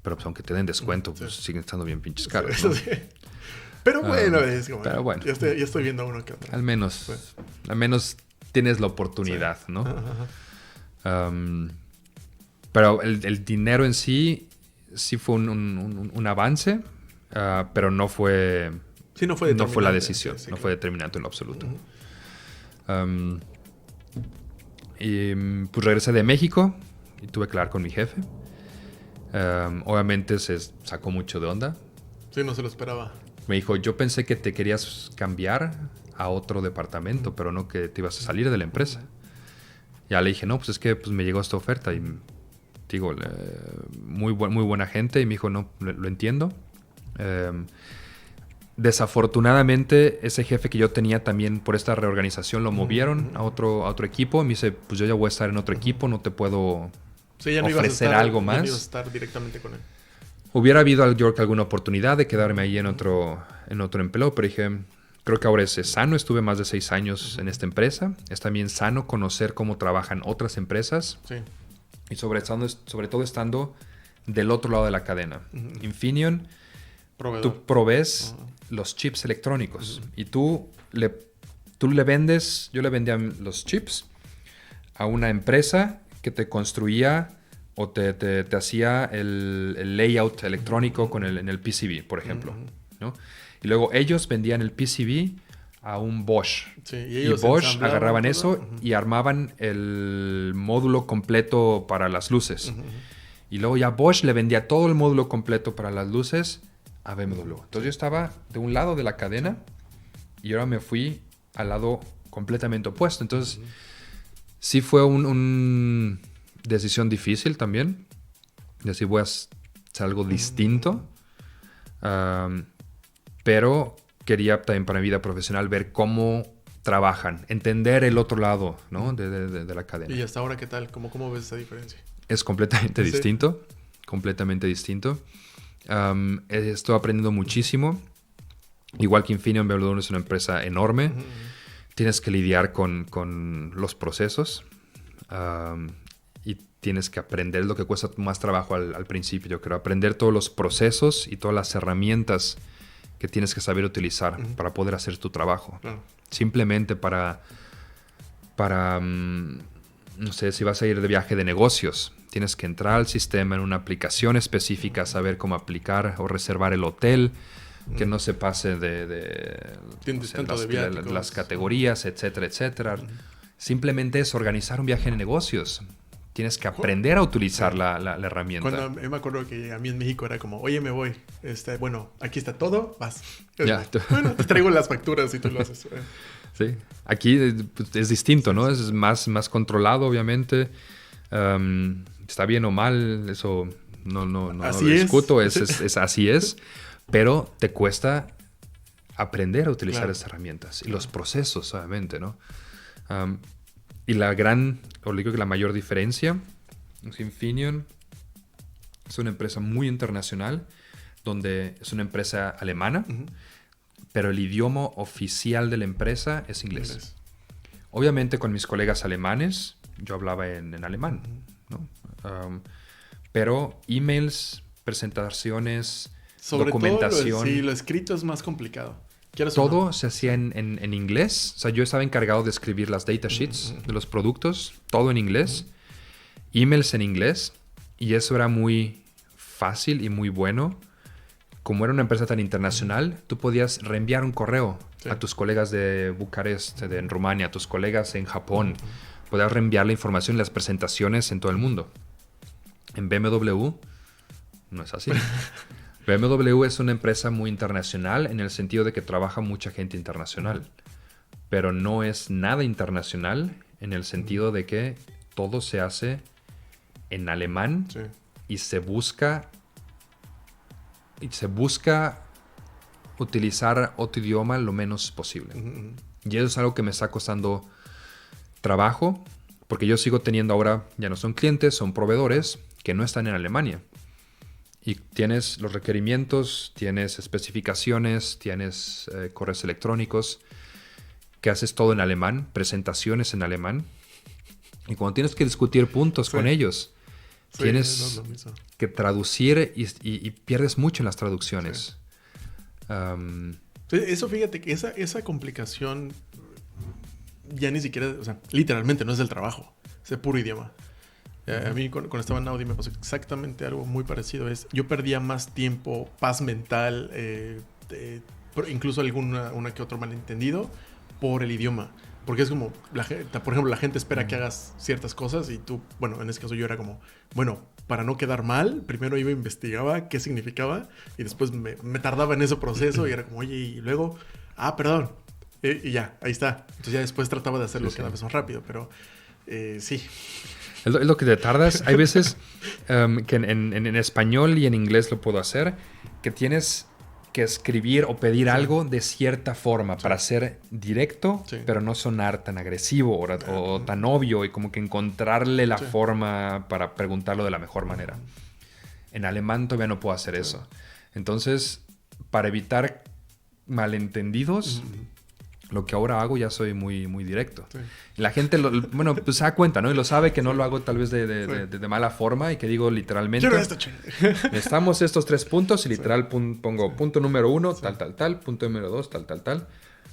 pues aunque te den descuento, pues siguen estando bien pinches caros, ¿no? Sí. Pero bueno, es como... Pero bueno. Ya estoy viendo uno que otro. Al menos tienes la oportunidad, ¿no? Pero el dinero en sí fue un avance. Pero no fue la decisión, no fue determinante en lo absoluto. Y pues regresé de México y tuve que hablar con mi jefe. Obviamente se sacó mucho de onda. Sí, no se lo esperaba. Me dijo, yo pensé que te querías cambiar a otro departamento, pero no que te ibas a salir de la empresa. Ya le dije, no, pues es que me llegó esta oferta y digo, muy buena gente. Y me dijo, no, lo entiendo. Desafortunadamente, ese jefe que yo tenía también por esta reorganización lo movieron a otro equipo. Me dice, pues yo ya voy a estar en otro equipo, no te puedo ofrecer algo más. Ya no ibas a estar directamente con él. Hubiera habido, yo creo que alguna oportunidad de quedarme ahí en otro empleo, pero dije, creo que ahora es sano. Estuve más de 6 años en esta empresa. Es también sano conocer cómo trabajan otras empresas. Sí. Y sobre todo estando del otro lado de la cadena. Infineon, tú provees los chips electrónicos. Y tú le vendes, yo le vendía los chips a una empresa que te construía o te hacía el layout electrónico en el PCB, por ejemplo, ¿no? Y luego ellos vendían el PCB a un Bosch. Sí, y Bosch agarraban eso y armaban el módulo completo para las luces. Y luego ya Bosch le vendía todo el módulo completo para las luces a BMW. Entonces yo estaba de un lado de la cadena y ahora me fui al lado completamente opuesto. Entonces sí fue una decisión difícil también. De decir, voy a hacer algo distinto. Pero quería también para mi vida profesional ver cómo trabajan, entender el otro lado, ¿no? de la cadena. ¿Y hasta ahora qué tal? ¿Cómo ves esa diferencia? Es completamente distinto. Completamente distinto. Estoy aprendiendo muchísimo. Igual que Infineon, BMW es una empresa enorme. Tienes que lidiar con los procesos. Y tienes que aprender lo que cuesta más trabajo al principio. Yo creo aprender todos los procesos y todas las herramientas que tienes que saber utilizar para poder hacer tu trabajo. Simplemente para no sé, si vas a ir de viaje de negocios, tienes que entrar al sistema en una aplicación específica, saber cómo aplicar o reservar el hotel, que no se pase de las categorías, etcétera, etcétera. Simplemente es organizar un viaje de negocios. Tienes que aprender a utilizar la herramienta. Cuando me acuerdo que a mí en México era como, oye, me voy. Bueno, aquí está todo, vas. Bueno, te traigo las facturas y tú lo haces. Sí, aquí es distinto, ¿no? Es más controlado, obviamente. Está bien o mal, eso no lo discuto, así es. Pero te cuesta aprender a utilizar esas herramientas. Y los procesos, obviamente, ¿no? Y digo que la mayor diferencia es Infineon es una empresa muy internacional, donde es una empresa alemana, pero el idioma oficial de la empresa es inglés. Obviamente con mis colegas alemanes, yo hablaba en alemán, ¿no? Pero emails, presentaciones, documentación... Sí, lo escrito es más complicado. Todo se hacía en inglés. O sea, yo estaba encargado de escribir las datasheets de los productos, todo en inglés. Emails en inglés. Y eso era muy fácil y muy bueno. Como era una empresa tan internacional, tú podías reenviar un correo a tus colegas de Bucarest, en Rumania, a tus colegas en Japón. Podías reenviar la información y las presentaciones en todo el mundo. En BMW no es así. BMW es una empresa muy internacional en el sentido de que trabaja mucha gente internacional, pero no es nada internacional en el sentido de que todo se hace en alemán y se busca utilizar otro idioma lo menos posible. Y eso es algo que me está costando trabajo, porque yo sigo teniendo ahora, ya no son clientes, son proveedores que no están en Alemania. Y tienes los requerimientos, tienes especificaciones, tienes correos electrónicos, que haces todo en alemán, presentaciones en alemán. Y cuando tienes que discutir puntos con ellos, tienes que traducir y pierdes mucho en las traducciones. Eso, fíjate que esa complicación ya ni siquiera, o sea, literalmente no es del trabajo, es de puro idioma. A mí cuando estaba en Audi me pasó exactamente algo muy parecido. Yo perdía más tiempo, paz mental, incluso una que otro malentendido por el idioma. Porque es como, por ejemplo, la gente espera que hagas ciertas cosas y tú, bueno, en ese caso yo era como, bueno, para no quedar mal, primero iba e investigaba qué significaba y después me tardaba en ese proceso y era como, oye, y luego, perdón, y ya, ahí está. Entonces ya después trataba de hacerlo cada vez más rápido, pero sí. Es lo que te tardas. Hay veces que en español y en inglés lo puedo hacer, que tienes que escribir o pedir algo de cierta forma para ser directo, pero no sonar tan agresivo o tan obvio y como que encontrarle la forma para preguntarlo de la mejor manera. En alemán todavía no puedo hacer eso. Entonces, para evitar malentendidos, lo que ahora hago ya soy muy, muy directo. La gente, pues se da cuenta, ¿no? Y lo sabe que no lo hago tal vez de mala forma y que digo literalmente... Necesitamos estos 3 puntos y literal pongo punto número 1, tal, punto número 2, tal.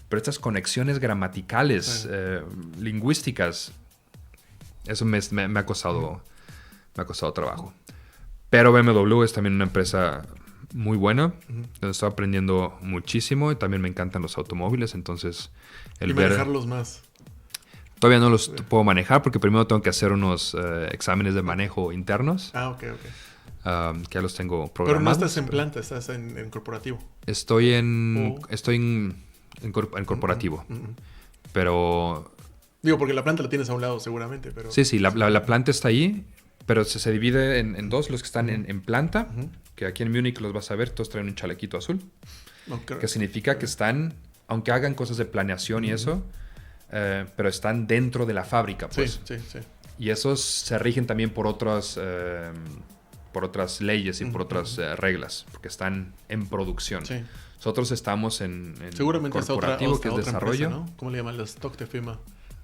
Pero estas conexiones gramaticales, lingüísticas, eso me ha costado trabajo. Pero BMW es también una empresa muy buena, donde estoy aprendiendo muchísimo y también me encantan los automóviles, entonces y manejarlos más. Todavía no los puedo manejar porque primero tengo que hacer unos exámenes de manejo internos. Ok. Que ya los tengo programados. Pero no estás en planta, estás en corporativo. Estoy en corporativo. Pero... Digo, porque la planta la tienes a un lado seguramente, pero... Sí, la planta está ahí, pero se divide en dos, los que están en planta, que aquí en Múnich los vas a ver, todos traen un chalequito azul, que significa que están, aunque hagan cosas de planeación y eso, pero están dentro de la fábrica, pues. Sí. Y esos se rigen también por otras leyes y por otras reglas, porque están en producción. Sí. Nosotros estamos en seguramente corporativo, otra, que es desarrollo. Empresa, ¿no? ¿Cómo le llaman? Los stock de firma.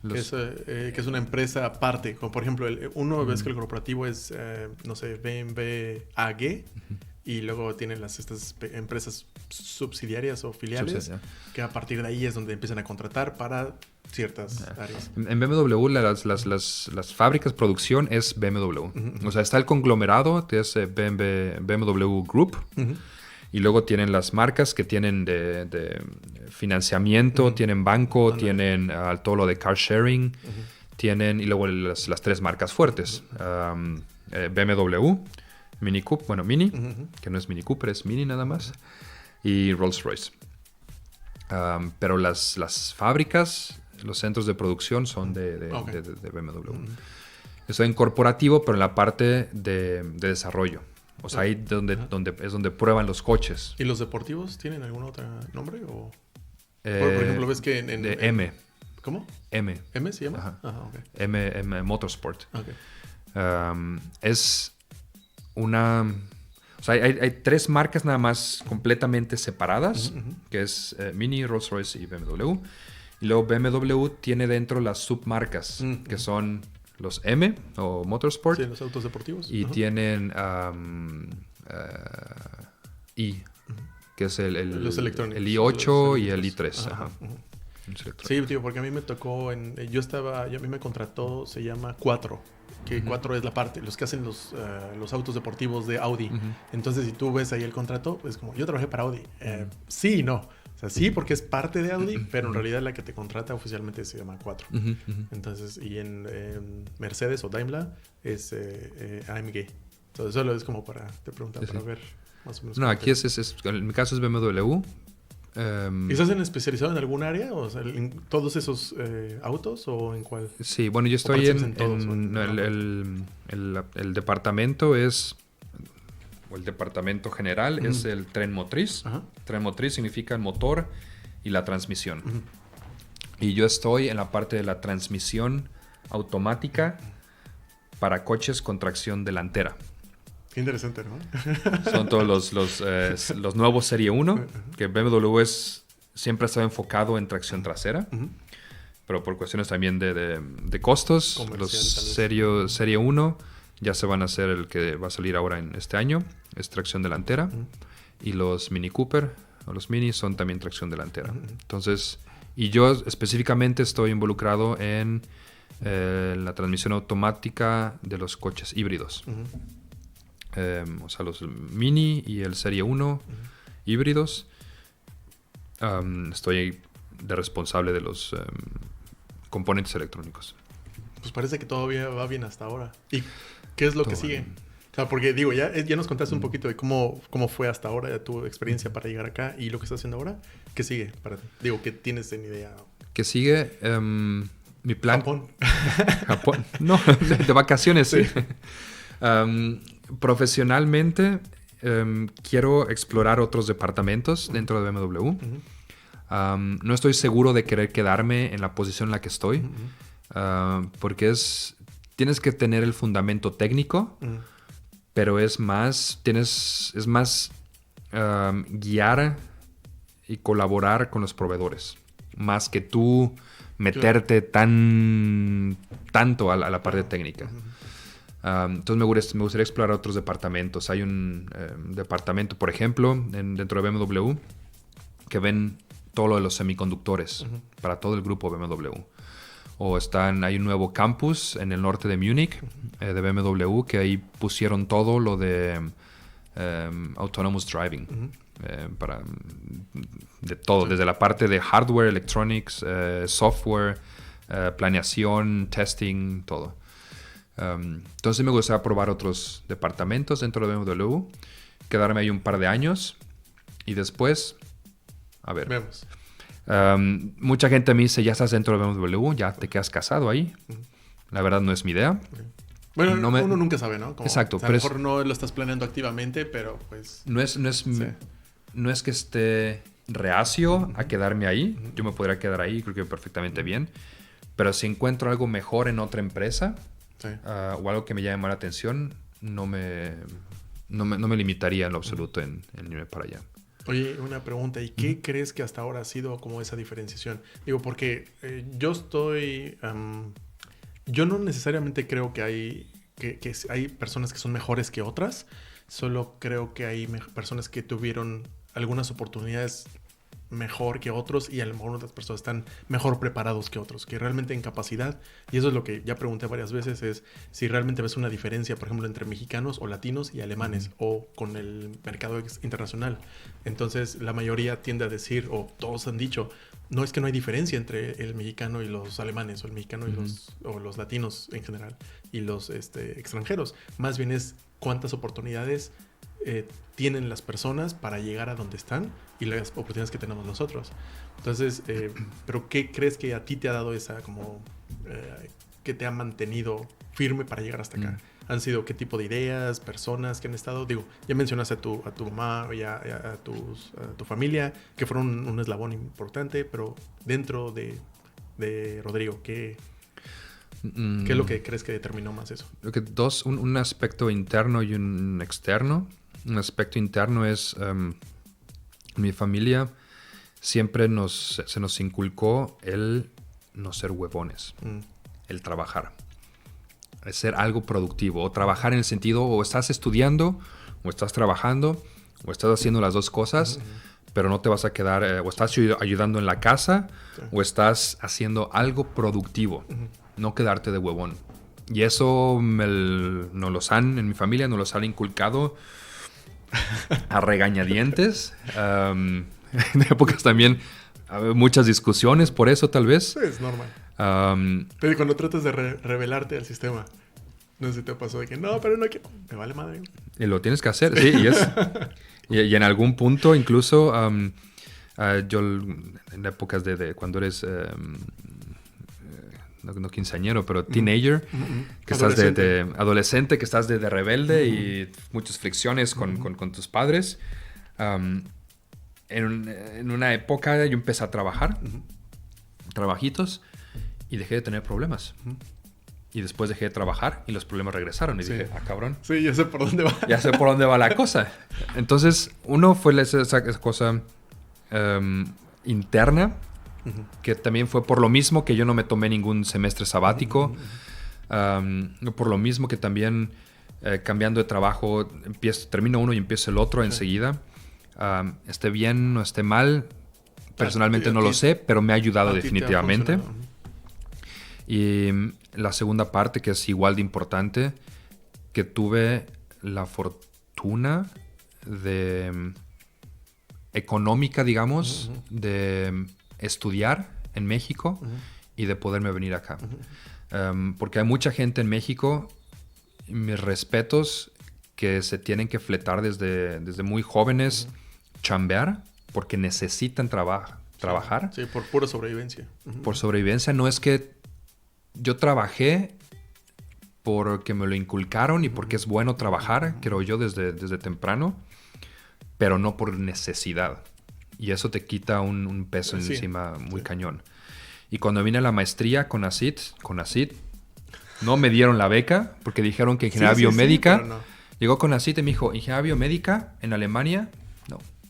Que es una empresa aparte. Como por ejemplo, uno ves que el corporativo es, no sé, BMW AG, y luego tienen estas empresas subsidiarias o filiales, que a partir de ahí es donde empiezan a contratar para ciertas áreas. En BMW las fábricas, producción es BMW. O sea, está el conglomerado, que es BMW Group, y luego tienen las marcas que tienen de financiamiento, tienen banco, tienen todo lo de car sharing, tienen, y luego las 3 marcas fuertes. BMW, Mini Cooper, que no es Mini Cooper, es Mini nada más, y Rolls-Royce. Pero las fábricas, los centros de producción son de BMW. Estoy en corporativo, pero en la parte de desarrollo. O sea, ahí es donde prueban los coches. ¿Y los deportivos tienen algún otro nombre? O... por ejemplo, ves que de M. ¿Cómo? M. ¿M se llama? Ajá. Okay. M Motorsport. Okay. Es una... O sea, hay 3 marcas nada más completamente separadas, que es Mini, Rolls-Royce y BMW. Y luego BMW tiene dentro las submarcas, que son... los M o Motorsport. Sí, los autos deportivos. Y tienen I, que es los electrónicos. El i8 y el i3. Sí, tío, porque a mí me tocó a mí me contrató, se llama 4, que 4 es la parte, los que hacen los autos deportivos de Audi. Entonces, si tú ves ahí el contrato, es como, yo trabajé para Audi. Sí y no. O sea, sí, porque es parte de Audi, pero en realidad la que te contrata oficialmente se llama 4. Entonces, y en Mercedes o Daimler es AMG. Entonces, solo es como para te preguntar, para ver más o menos. No, aquí en mi caso es BMW. ¿Y estás especializado en algún área? O sea, ¿en todos esos autos o en cuál? Sí, bueno, yo estoy el departamento es... El departamento general es el tren motriz. Tren motriz significa el motor y la transmisión. Y yo estoy en la parte de la transmisión automática para coches con tracción delantera. Qué interesante, ¿no? Son todos los nuevos Serie 1, que BMW siempre ha estado enfocado en tracción trasera, pero por cuestiones también de costos, los Serie 1 ya se van a hacer el que va a salir ahora en este año, es tracción delantera. Y los Mini Cooper, o los Mini, son también tracción delantera. Entonces, y yo específicamente estoy involucrado en la transmisión automática de los coches híbridos. O sea, los Mini y el Serie 1 híbridos. Estoy de responsable de los componentes electrónicos. Pues parece que todavía va bien hasta ahora. ¿Y qué es lo que sigue? O sea, porque digo, ya nos contaste un poquito de cómo fue hasta ahora tu experiencia para llegar acá y lo que estás haciendo ahora. ¿Qué sigue para ti? Digo, ¿qué tienes en idea? ¿Qué sigue? Mi plan... Japón. Japón. No, de vacaciones, sí. Profesionalmente, quiero explorar otros departamentos dentro de BMW. No estoy seguro de querer quedarme en la posición en la que estoy, porque tienes que tener el fundamento técnico, pero es más guiar y colaborar con los proveedores, más que tú meterte tanto a la parte técnica. Entonces me gustaría explorar otros departamentos. Hay un departamento, por ejemplo, dentro de BMW, que ven todo lo de los semiconductores para todo el grupo BMW. O hay un nuevo campus en el norte de Múnich, de BMW, que ahí pusieron todo lo de autonomous driving. De todo, desde la parte de hardware, electronics, software, planeación, testing, todo. Entonces me gustaría probar otros departamentos dentro de BMW, quedarme ahí un par de años y después, a ver. Vemos. Mucha gente me dice, ya estás dentro de BMW, ya te quedas casado ahí. La verdad no es mi idea. Bueno, uno nunca sabe, ¿no? Exacto. A lo mejor no lo estás planeando activamente, pero pues... No es que esté reacio a quedarme ahí. Yo me podría quedar ahí, creo que perfectamente bien. Pero si encuentro algo mejor en otra empresa o algo que me llame más la atención, no me limitaría en lo absoluto en irme para allá. Oye, una pregunta. ¿Y qué crees que hasta ahora ha sido como esa diferenciación? Digo, porque yo no necesariamente creo que hay personas que son mejores que otras. Solo creo que hay personas que tuvieron algunas oportunidades mejor que otros y a lo mejor otras personas están mejor preparados que otros, que realmente en capacidad, y eso es lo que ya pregunté varias veces, es si realmente ves una diferencia, por ejemplo, entre mexicanos o latinos y alemanes, o con el mercado internacional. Entonces la mayoría tiende a decir, o todos han dicho, no es que no hay diferencia entre el mexicano y los alemanes, o el mexicano y los latinos en general, y los extranjeros, más bien es cuántas oportunidades tienen las personas para llegar a donde están y las oportunidades que tenemos nosotros. Entonces, ¿pero qué crees que a ti te ha dado esa como que te ha mantenido firme para llegar hasta acá? ¿Han sido qué tipo de ideas, personas que han estado? Digo, ya mencionaste a tu mamá y a tu familia, que fueron un eslabón importante, pero dentro de Rodrigo, ¿qué es lo que crees que determinó más eso? Creo que un aspecto interno y un externo. Un aspecto interno es, mi familia siempre se nos inculcó el no ser huevones, el trabajar, el ser algo productivo, o trabajar en el sentido, o estás estudiando, o estás trabajando, o estás haciendo las dos cosas, pero no te vas a quedar, o estás ayudando en la casa, o estás haciendo algo productivo, no quedarte de huevón. Y eso en mi familia nos los han inculcado a regañadientes. En épocas también muchas discusiones por eso, tal vez. Sí, es normal. Pero cuando tratas de rebelarte al sistema, no sé si te pasó de que no, pero no quiero, me vale madre. Y lo tienes que hacer, sí. Y en algún punto, incluso, yo en épocas de cuando eres... no quinceañero, pero teenager, que estás de adolescente, que estás de rebelde y muchas fricciones con tus padres. En una época yo empecé a trabajar, trabajitos, y dejé de tener problemas. Y después dejé de trabajar y los problemas regresaron. Y dije, cabrón. Sí, ya sé por dónde va. Ya sé por dónde va la cosa. Entonces, uno fue esa cosa interna, que también fue por lo mismo que yo no me tomé ningún semestre sabático. Por lo mismo que también cambiando de trabajo, termino uno y empiezo el otro enseguida. Esté bien, no esté mal. Personalmente no lo sé, pero me ha ayudado definitivamente. Y la segunda parte, que es igual de importante, que tuve la fortuna económica, digamos, de estudiar en México y de poderme venir acá. Porque hay mucha gente en México, mis respetos, que se tienen que fletar desde muy jóvenes, chambear, porque necesitan trabajar. Sí, por pura sobrevivencia. Por sobrevivencia. No es que yo trabajé porque me lo inculcaron y porque es bueno trabajar, creo yo, desde temprano. pero no por necesidad. Y eso te quita un peso encima muy cañón. Y cuando vine a la maestría con CONACYT, no me dieron la beca porque dijeron que ingeniería biomédica... pero no. Llegó CONACYT y me dijo, ingeniería biomédica en Alemania,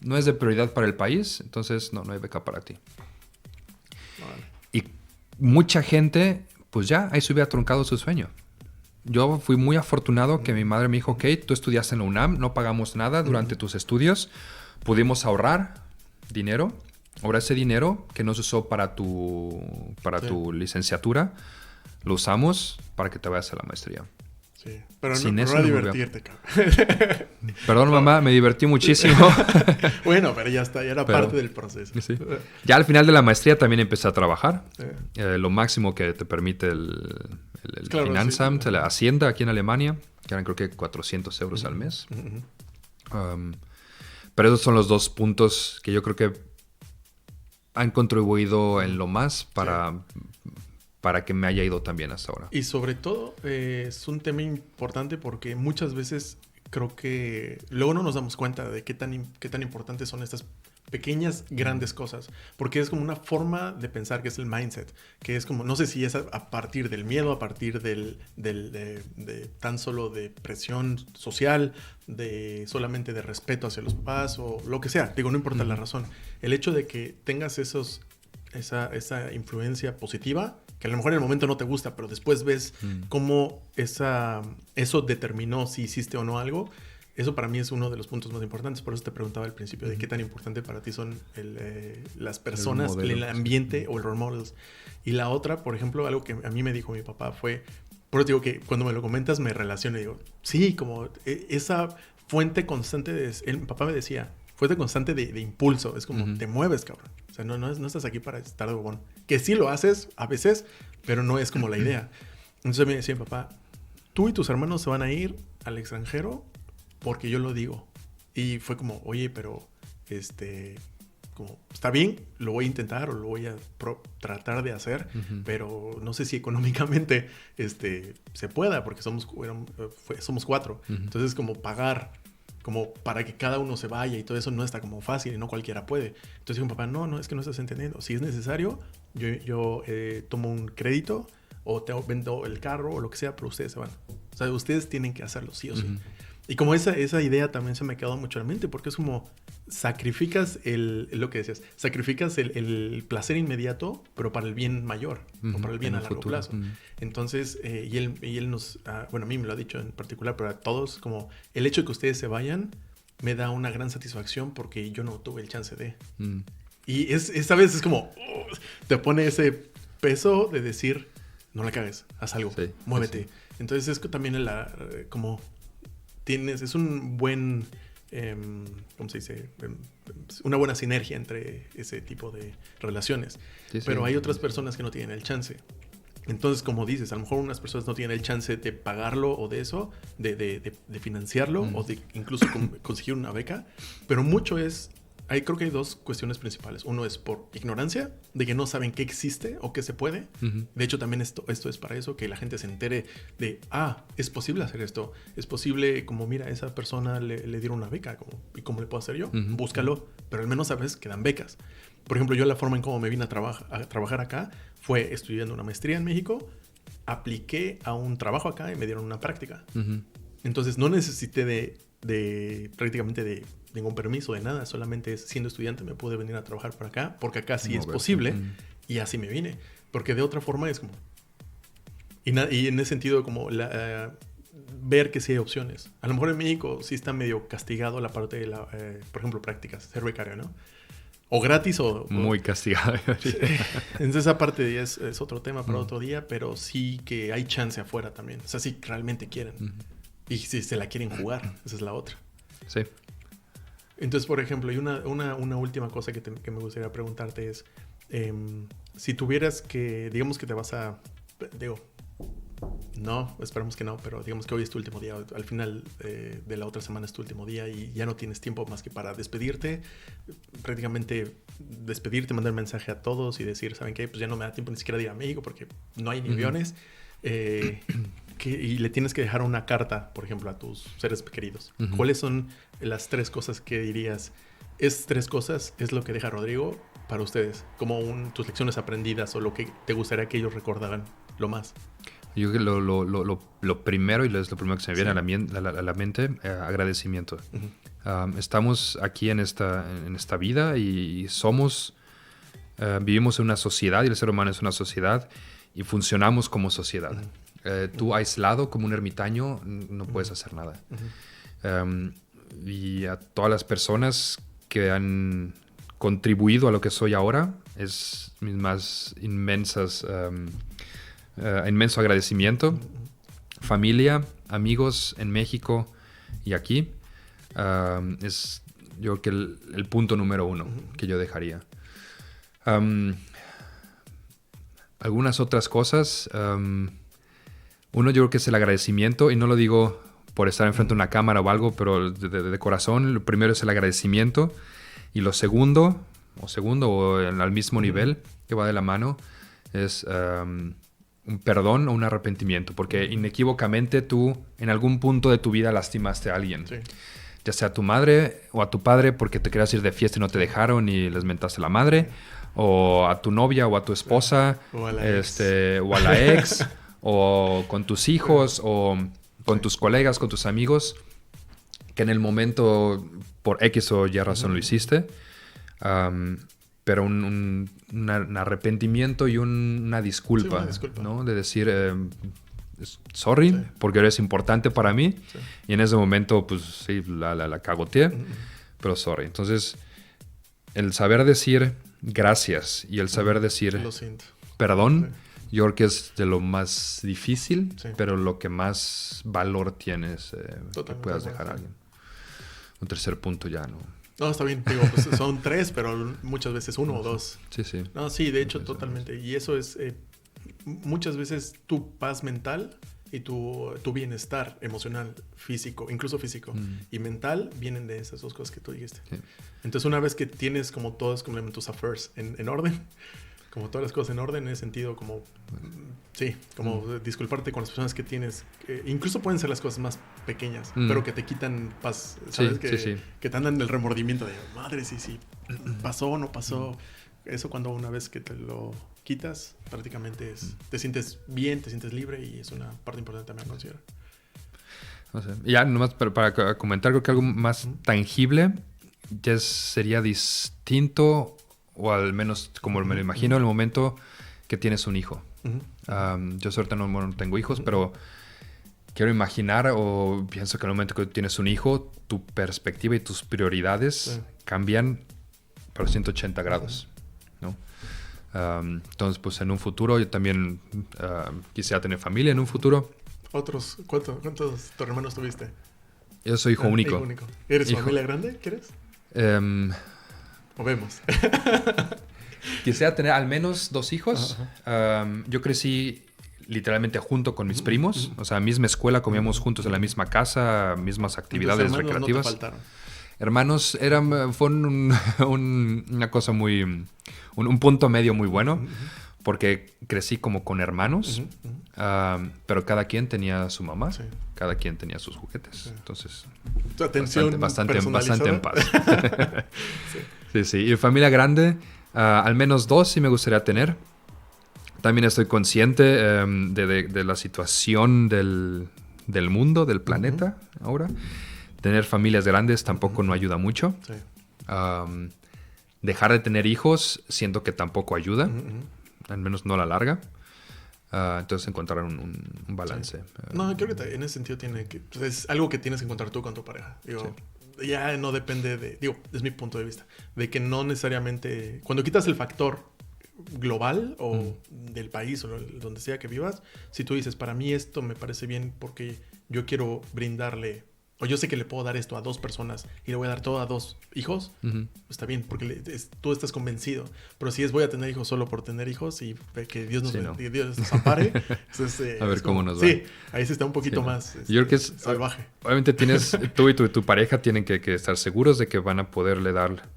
no es de prioridad para el país, entonces no hay beca para ti. Vale. Y mucha gente, pues ya, ahí se hubiera truncado su sueño. Yo fui muy afortunado que mi madre me dijo, ok, tú estudiaste en la UNAM, no pagamos nada durante tus estudios, pudimos ahorrar dinero. Ahora ese dinero que no se usó para tu licenciatura, lo usamos para que te vayas a la maestría. Sí, pero no a divertirte, cabrón. Perdón, mamá, me divertí muchísimo. Bueno, pero ya está, ya era parte del proceso. Sí. Ya al final de la maestría también empecé a trabajar. Sí. Lo máximo que te permite el Finanzamt, la Hacienda aquí en Alemania, que eran creo que 400 euros al mes. Pero esos son los dos puntos que yo creo que han contribuido en lo más para que me haya ido tan bien hasta ahora. Y sobre todo es un tema importante porque muchas veces creo que luego no nos damos cuenta de qué tan importantes son estas pequeñas, grandes cosas. Porque es como una forma de pensar que es el mindset. Que es como, no sé si es a partir del miedo, a partir de tan solo de presión social, solamente de respeto hacia los papás o lo que sea. Digo, no importa la razón. El hecho de que tengas esa influencia positiva, que a lo mejor en el momento no te gusta, pero después ves cómo eso determinó si hiciste o no algo. Eso para mí es uno de los puntos más importantes. Por eso te preguntaba al principio de qué tan importante para ti son las personas, el ambiente o el role models. Y la otra, por ejemplo, algo que a mí me dijo mi papá fue... Por eso digo que cuando me lo comentas me relaciono y digo, sí, como esa fuente constante mi papá me decía, fuente constante de impulso. Es como, te mueves, cabrón. O sea, no estás aquí para estar de bobón. Que sí lo haces a veces, pero no es como la idea. Entonces me decía mi papá, tú y tus hermanos se van a ir al extranjero porque yo lo digo. Y fue como, oye, pero como, está bien, lo voy a intentar o lo voy a tratar de hacer, pero no sé si económicamente se pueda, porque somos 4. Entonces, como pagar como para que cada uno se vaya y todo eso no está como fácil y no cualquiera puede. Entonces dijo mi papá, no, es que no estás entendiendo. Si es necesario, yo tomo un crédito o vendo el carro o lo que sea, pero ustedes se van. O sea, ustedes tienen que hacerlo sí o sí. Y como esa idea también se me ha quedado mucho en la mente, porque es como sacrificas lo que decías, sacrificas el placer inmediato, pero para el bien mayor, o para el bien a largo plazo. Entonces, y él nos, bueno, a mí me lo ha dicho en particular, pero a todos, como el hecho de que ustedes se vayan, me da una gran satisfacción porque yo no tuve el chance de. Y esta vez es como, te pone ese peso de decir, no la cagues, haz algo, muévete. Sí. Entonces es que también como... es un buen, ¿cómo se dice? Una buena sinergia entre ese tipo de relaciones. Sí, pero hay otras personas que no tienen el chance. Entonces, como dices, a lo mejor unas personas no tienen el chance de pagarlo o de eso, de financiarlo o de incluso conseguir una beca. Pero mucho creo que hay dos cuestiones principales. Uno es por ignorancia, de que no saben qué existe o qué se puede. De hecho, también esto es para eso, que la gente se entere de, es posible hacer esto. Es posible, como mira, a esa persona le dieron una beca. ¿Y cómo le puedo hacer yo? Búscalo. Pero al menos sabes que dan becas. Por ejemplo, yo la forma en cómo me vine a trabajar acá fue estudiando una maestría en México, apliqué a un trabajo acá y me dieron una práctica. Entonces, no necesité prácticamente de ningún permiso, de nada, solamente siendo estudiante me pude venir a trabajar por acá, porque acá sí es posible, y así me vine, porque de otra forma es como, y en ese sentido como ver que sí hay opciones. A lo mejor en México sí está medio castigado la parte de por ejemplo, prácticas, ser becario, ¿no? O gratis o... Muy castigado. Entonces esa parte es otro tema para otro día, pero sí que hay chance afuera también, o sea, sí realmente quieren. Y si se la quieren jugar, esa es la otra. Sí. Entonces, por ejemplo, y una última cosa que me gustaría preguntarte es, si tuvieras que, digamos que te vas a, no, esperamos que no, pero digamos que hoy es tu último día, al final de la otra semana es tu último día y ya no tienes tiempo más que para despedirte, prácticamente despedirte, mandar mensaje a todos y decir, ¿saben qué? Pues ya no me da tiempo ni siquiera de ir a México porque no hay ni aviones. ¿Qué y le tienes que dejar una carta, por ejemplo, a tus seres queridos, ¿cuáles son las 3 cosas que dirías? Esas 3 cosas es lo que deja Rodrigo para ustedes, como tus lecciones aprendidas o lo que te gustaría que ellos recordaran lo más. Yo creo que lo primero, y es lo primero que se me viene a la mente, agradecimiento. Estamos aquí en esta vida y vivimos en una sociedad, y el ser humano es una sociedad, y funcionamos como sociedad. Tú aislado como un ermitaño no puedes hacer nada. Y a todas las personas que han contribuido a lo que soy ahora, es mis más inmenso agradecimiento. Familia, amigos en México y aquí, es yo creo que el punto número 1 que yo dejaría. Algunas otras cosas. Uno, yo creo que es el agradecimiento, y no lo digo por estar enfrente de una cámara o algo, pero de corazón. Lo primero es el agradecimiento, y lo segundo o al mismo nivel, que va de la mano, es un perdón o un arrepentimiento, porque inequívocamente tú en algún punto de tu vida lastimaste a alguien. Sí. Ya sea a tu madre o a tu padre porque te querías ir de fiesta y no te dejaron y les mentaste la madre, o a tu novia o a tu esposa, o a la ex, o con tus hijos, o con tus colegas, con tus amigos, que en el momento por X o Y razón lo hiciste, pero un arrepentimiento y una disculpa, ¿no? De decir, sorry, porque eres importante para mí, y en ese momento, pues sí, la cagoteé, pero sorry. Entonces, el saber decir gracias y el saber decir perdón, yo creo que es de lo más difícil, pero lo que más valor tienes que puedas dejar a alguien. Un tercer punto ya, ¿no? No, está bien. Digo, pues son 3, pero muchas veces 1 o 2. Sí. No, sí, de hecho, totalmente. Y eso es muchas veces tu paz mental y tu bienestar emocional, físico, incluso físico y mental, vienen de esas 2 cosas que tú dijiste. Sí. Entonces, una vez que tienes como todos como tus affairs en orden, como todas las cosas en orden, en ese sentido, como disculparte con las personas que tienes, incluso pueden ser las cosas más pequeñas, pero que te quitan paz, ¿sabes? Que te andan el remordimiento de, madre, sí, pasó o no pasó. Eso cuando una vez que te lo quitas, prácticamente te sientes bien, te sientes libre, y es una parte importante también a considerar. No sé. Ya, nomás para comentar, creo que algo más tangible ya sería distinto, o al menos como me lo imagino, el momento que tienes un hijo. Yo suerte no tengo hijos, pero quiero imaginar, o pienso que en el momento que tienes un hijo, tu perspectiva y tus prioridades cambian por 180 grados, ¿no? Entonces, pues en un futuro yo también quisiera tener familia en un futuro. ¿Cuántos hermanos tuviste? Yo soy hijo único. Hijo único. ¿Eres familia grande? ¿Quieres? O vemos. Quisiera tener al menos 2 hijos. Yo crecí literalmente junto con mis primos. O sea, misma escuela, comíamos juntos en la misma casa, mismas actividades recreativas. No te faltaron. Hermanos, fue una cosa muy... Un punto medio muy bueno, porque crecí como con hermanos, pero cada quien tenía su mamá, cada quien tenía sus juguetes. Entonces, tu atención bastante en paz. Sí. Y familia grande, al menos 2 sí me gustaría tener. También estoy consciente de la situación del mundo, del planeta ahora. Tener familias grandes tampoco no ayuda mucho. Sí. Dejar de tener hijos siento que tampoco ayuda, al menos no a la larga. Entonces encontrar un balance. Sí. No, creo que en ese sentido es algo que tienes que encontrar tú con tu pareja. Ya no depende es mi punto de vista, de que no necesariamente, cuando quitas el factor global o del país o donde sea que vivas, si tú dices, para mí esto me parece bien porque yo quiero brindarle, o yo sé que le puedo dar esto a 2 personas y le voy a dar todo a 2 hijos, está bien, porque tú estás convencido. Pero si voy a tener hijos solo por tener hijos y que Dios nos ampare, entonces, a ver cómo nos va. Sí, ahí sí está un poquito más yo creo que es salvaje. Obviamente tú y tu pareja tienen que estar seguros de que van a poderle dar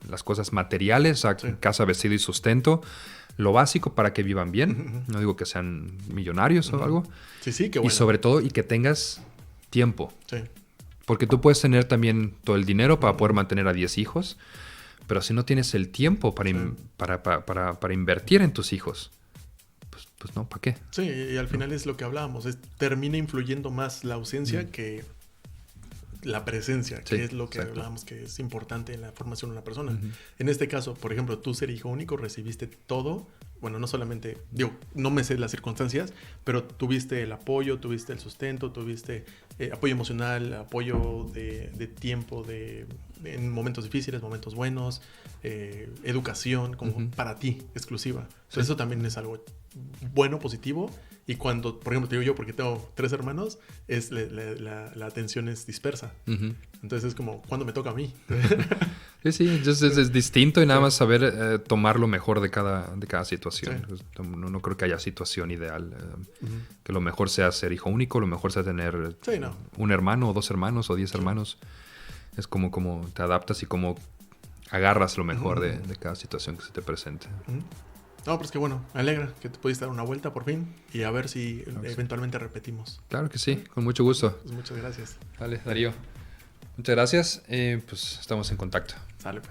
las cosas materiales, casa, vestido y sustento. lo básico para que vivan bien. No digo que sean millonarios o algo. Sí, qué bueno. Y sobre todo, y que tengas tiempo. Sí. Porque tú puedes tener también todo el dinero para poder mantener a 10 hijos, pero si no tienes el tiempo para invertir en tus hijos, pues no, ¿para qué? Sí, y al final es lo que hablábamos, termina influyendo más la ausencia que la presencia, que es lo que hablábamos que es importante en la formación de una persona. En este caso, por ejemplo, tú ser hijo único, recibiste todo, bueno, no solamente, no me sé las circunstancias, pero tuviste el apoyo, tuviste el sustento, tuviste apoyo emocional, apoyo de tiempo, en momentos difíciles, momentos buenos, educación como para ti, exclusiva. Entonces eso también es algo bueno, positivo. Y cuando, por ejemplo, te digo yo, porque tengo 3 hermanos, la atención es dispersa. Entonces es como, ¿cuándo me toca a mí? Sí, entonces es distinto y nada más saber tomar lo mejor de cada situación. Sí. No creo que haya situación ideal. Que lo mejor sea ser hijo único, lo mejor sea tener un hermano o 2 hermanos o 10 hermanos. Es como te adaptas y como agarras lo mejor de cada situación que se te presente. No, pues que bueno, me alegra que te pudiste dar una vuelta por fin y a ver si eventualmente repetimos. Claro que sí, con mucho gusto. Pues muchas gracias. Vale, Darío. Muchas gracias. Pues estamos en contacto. Sale pues.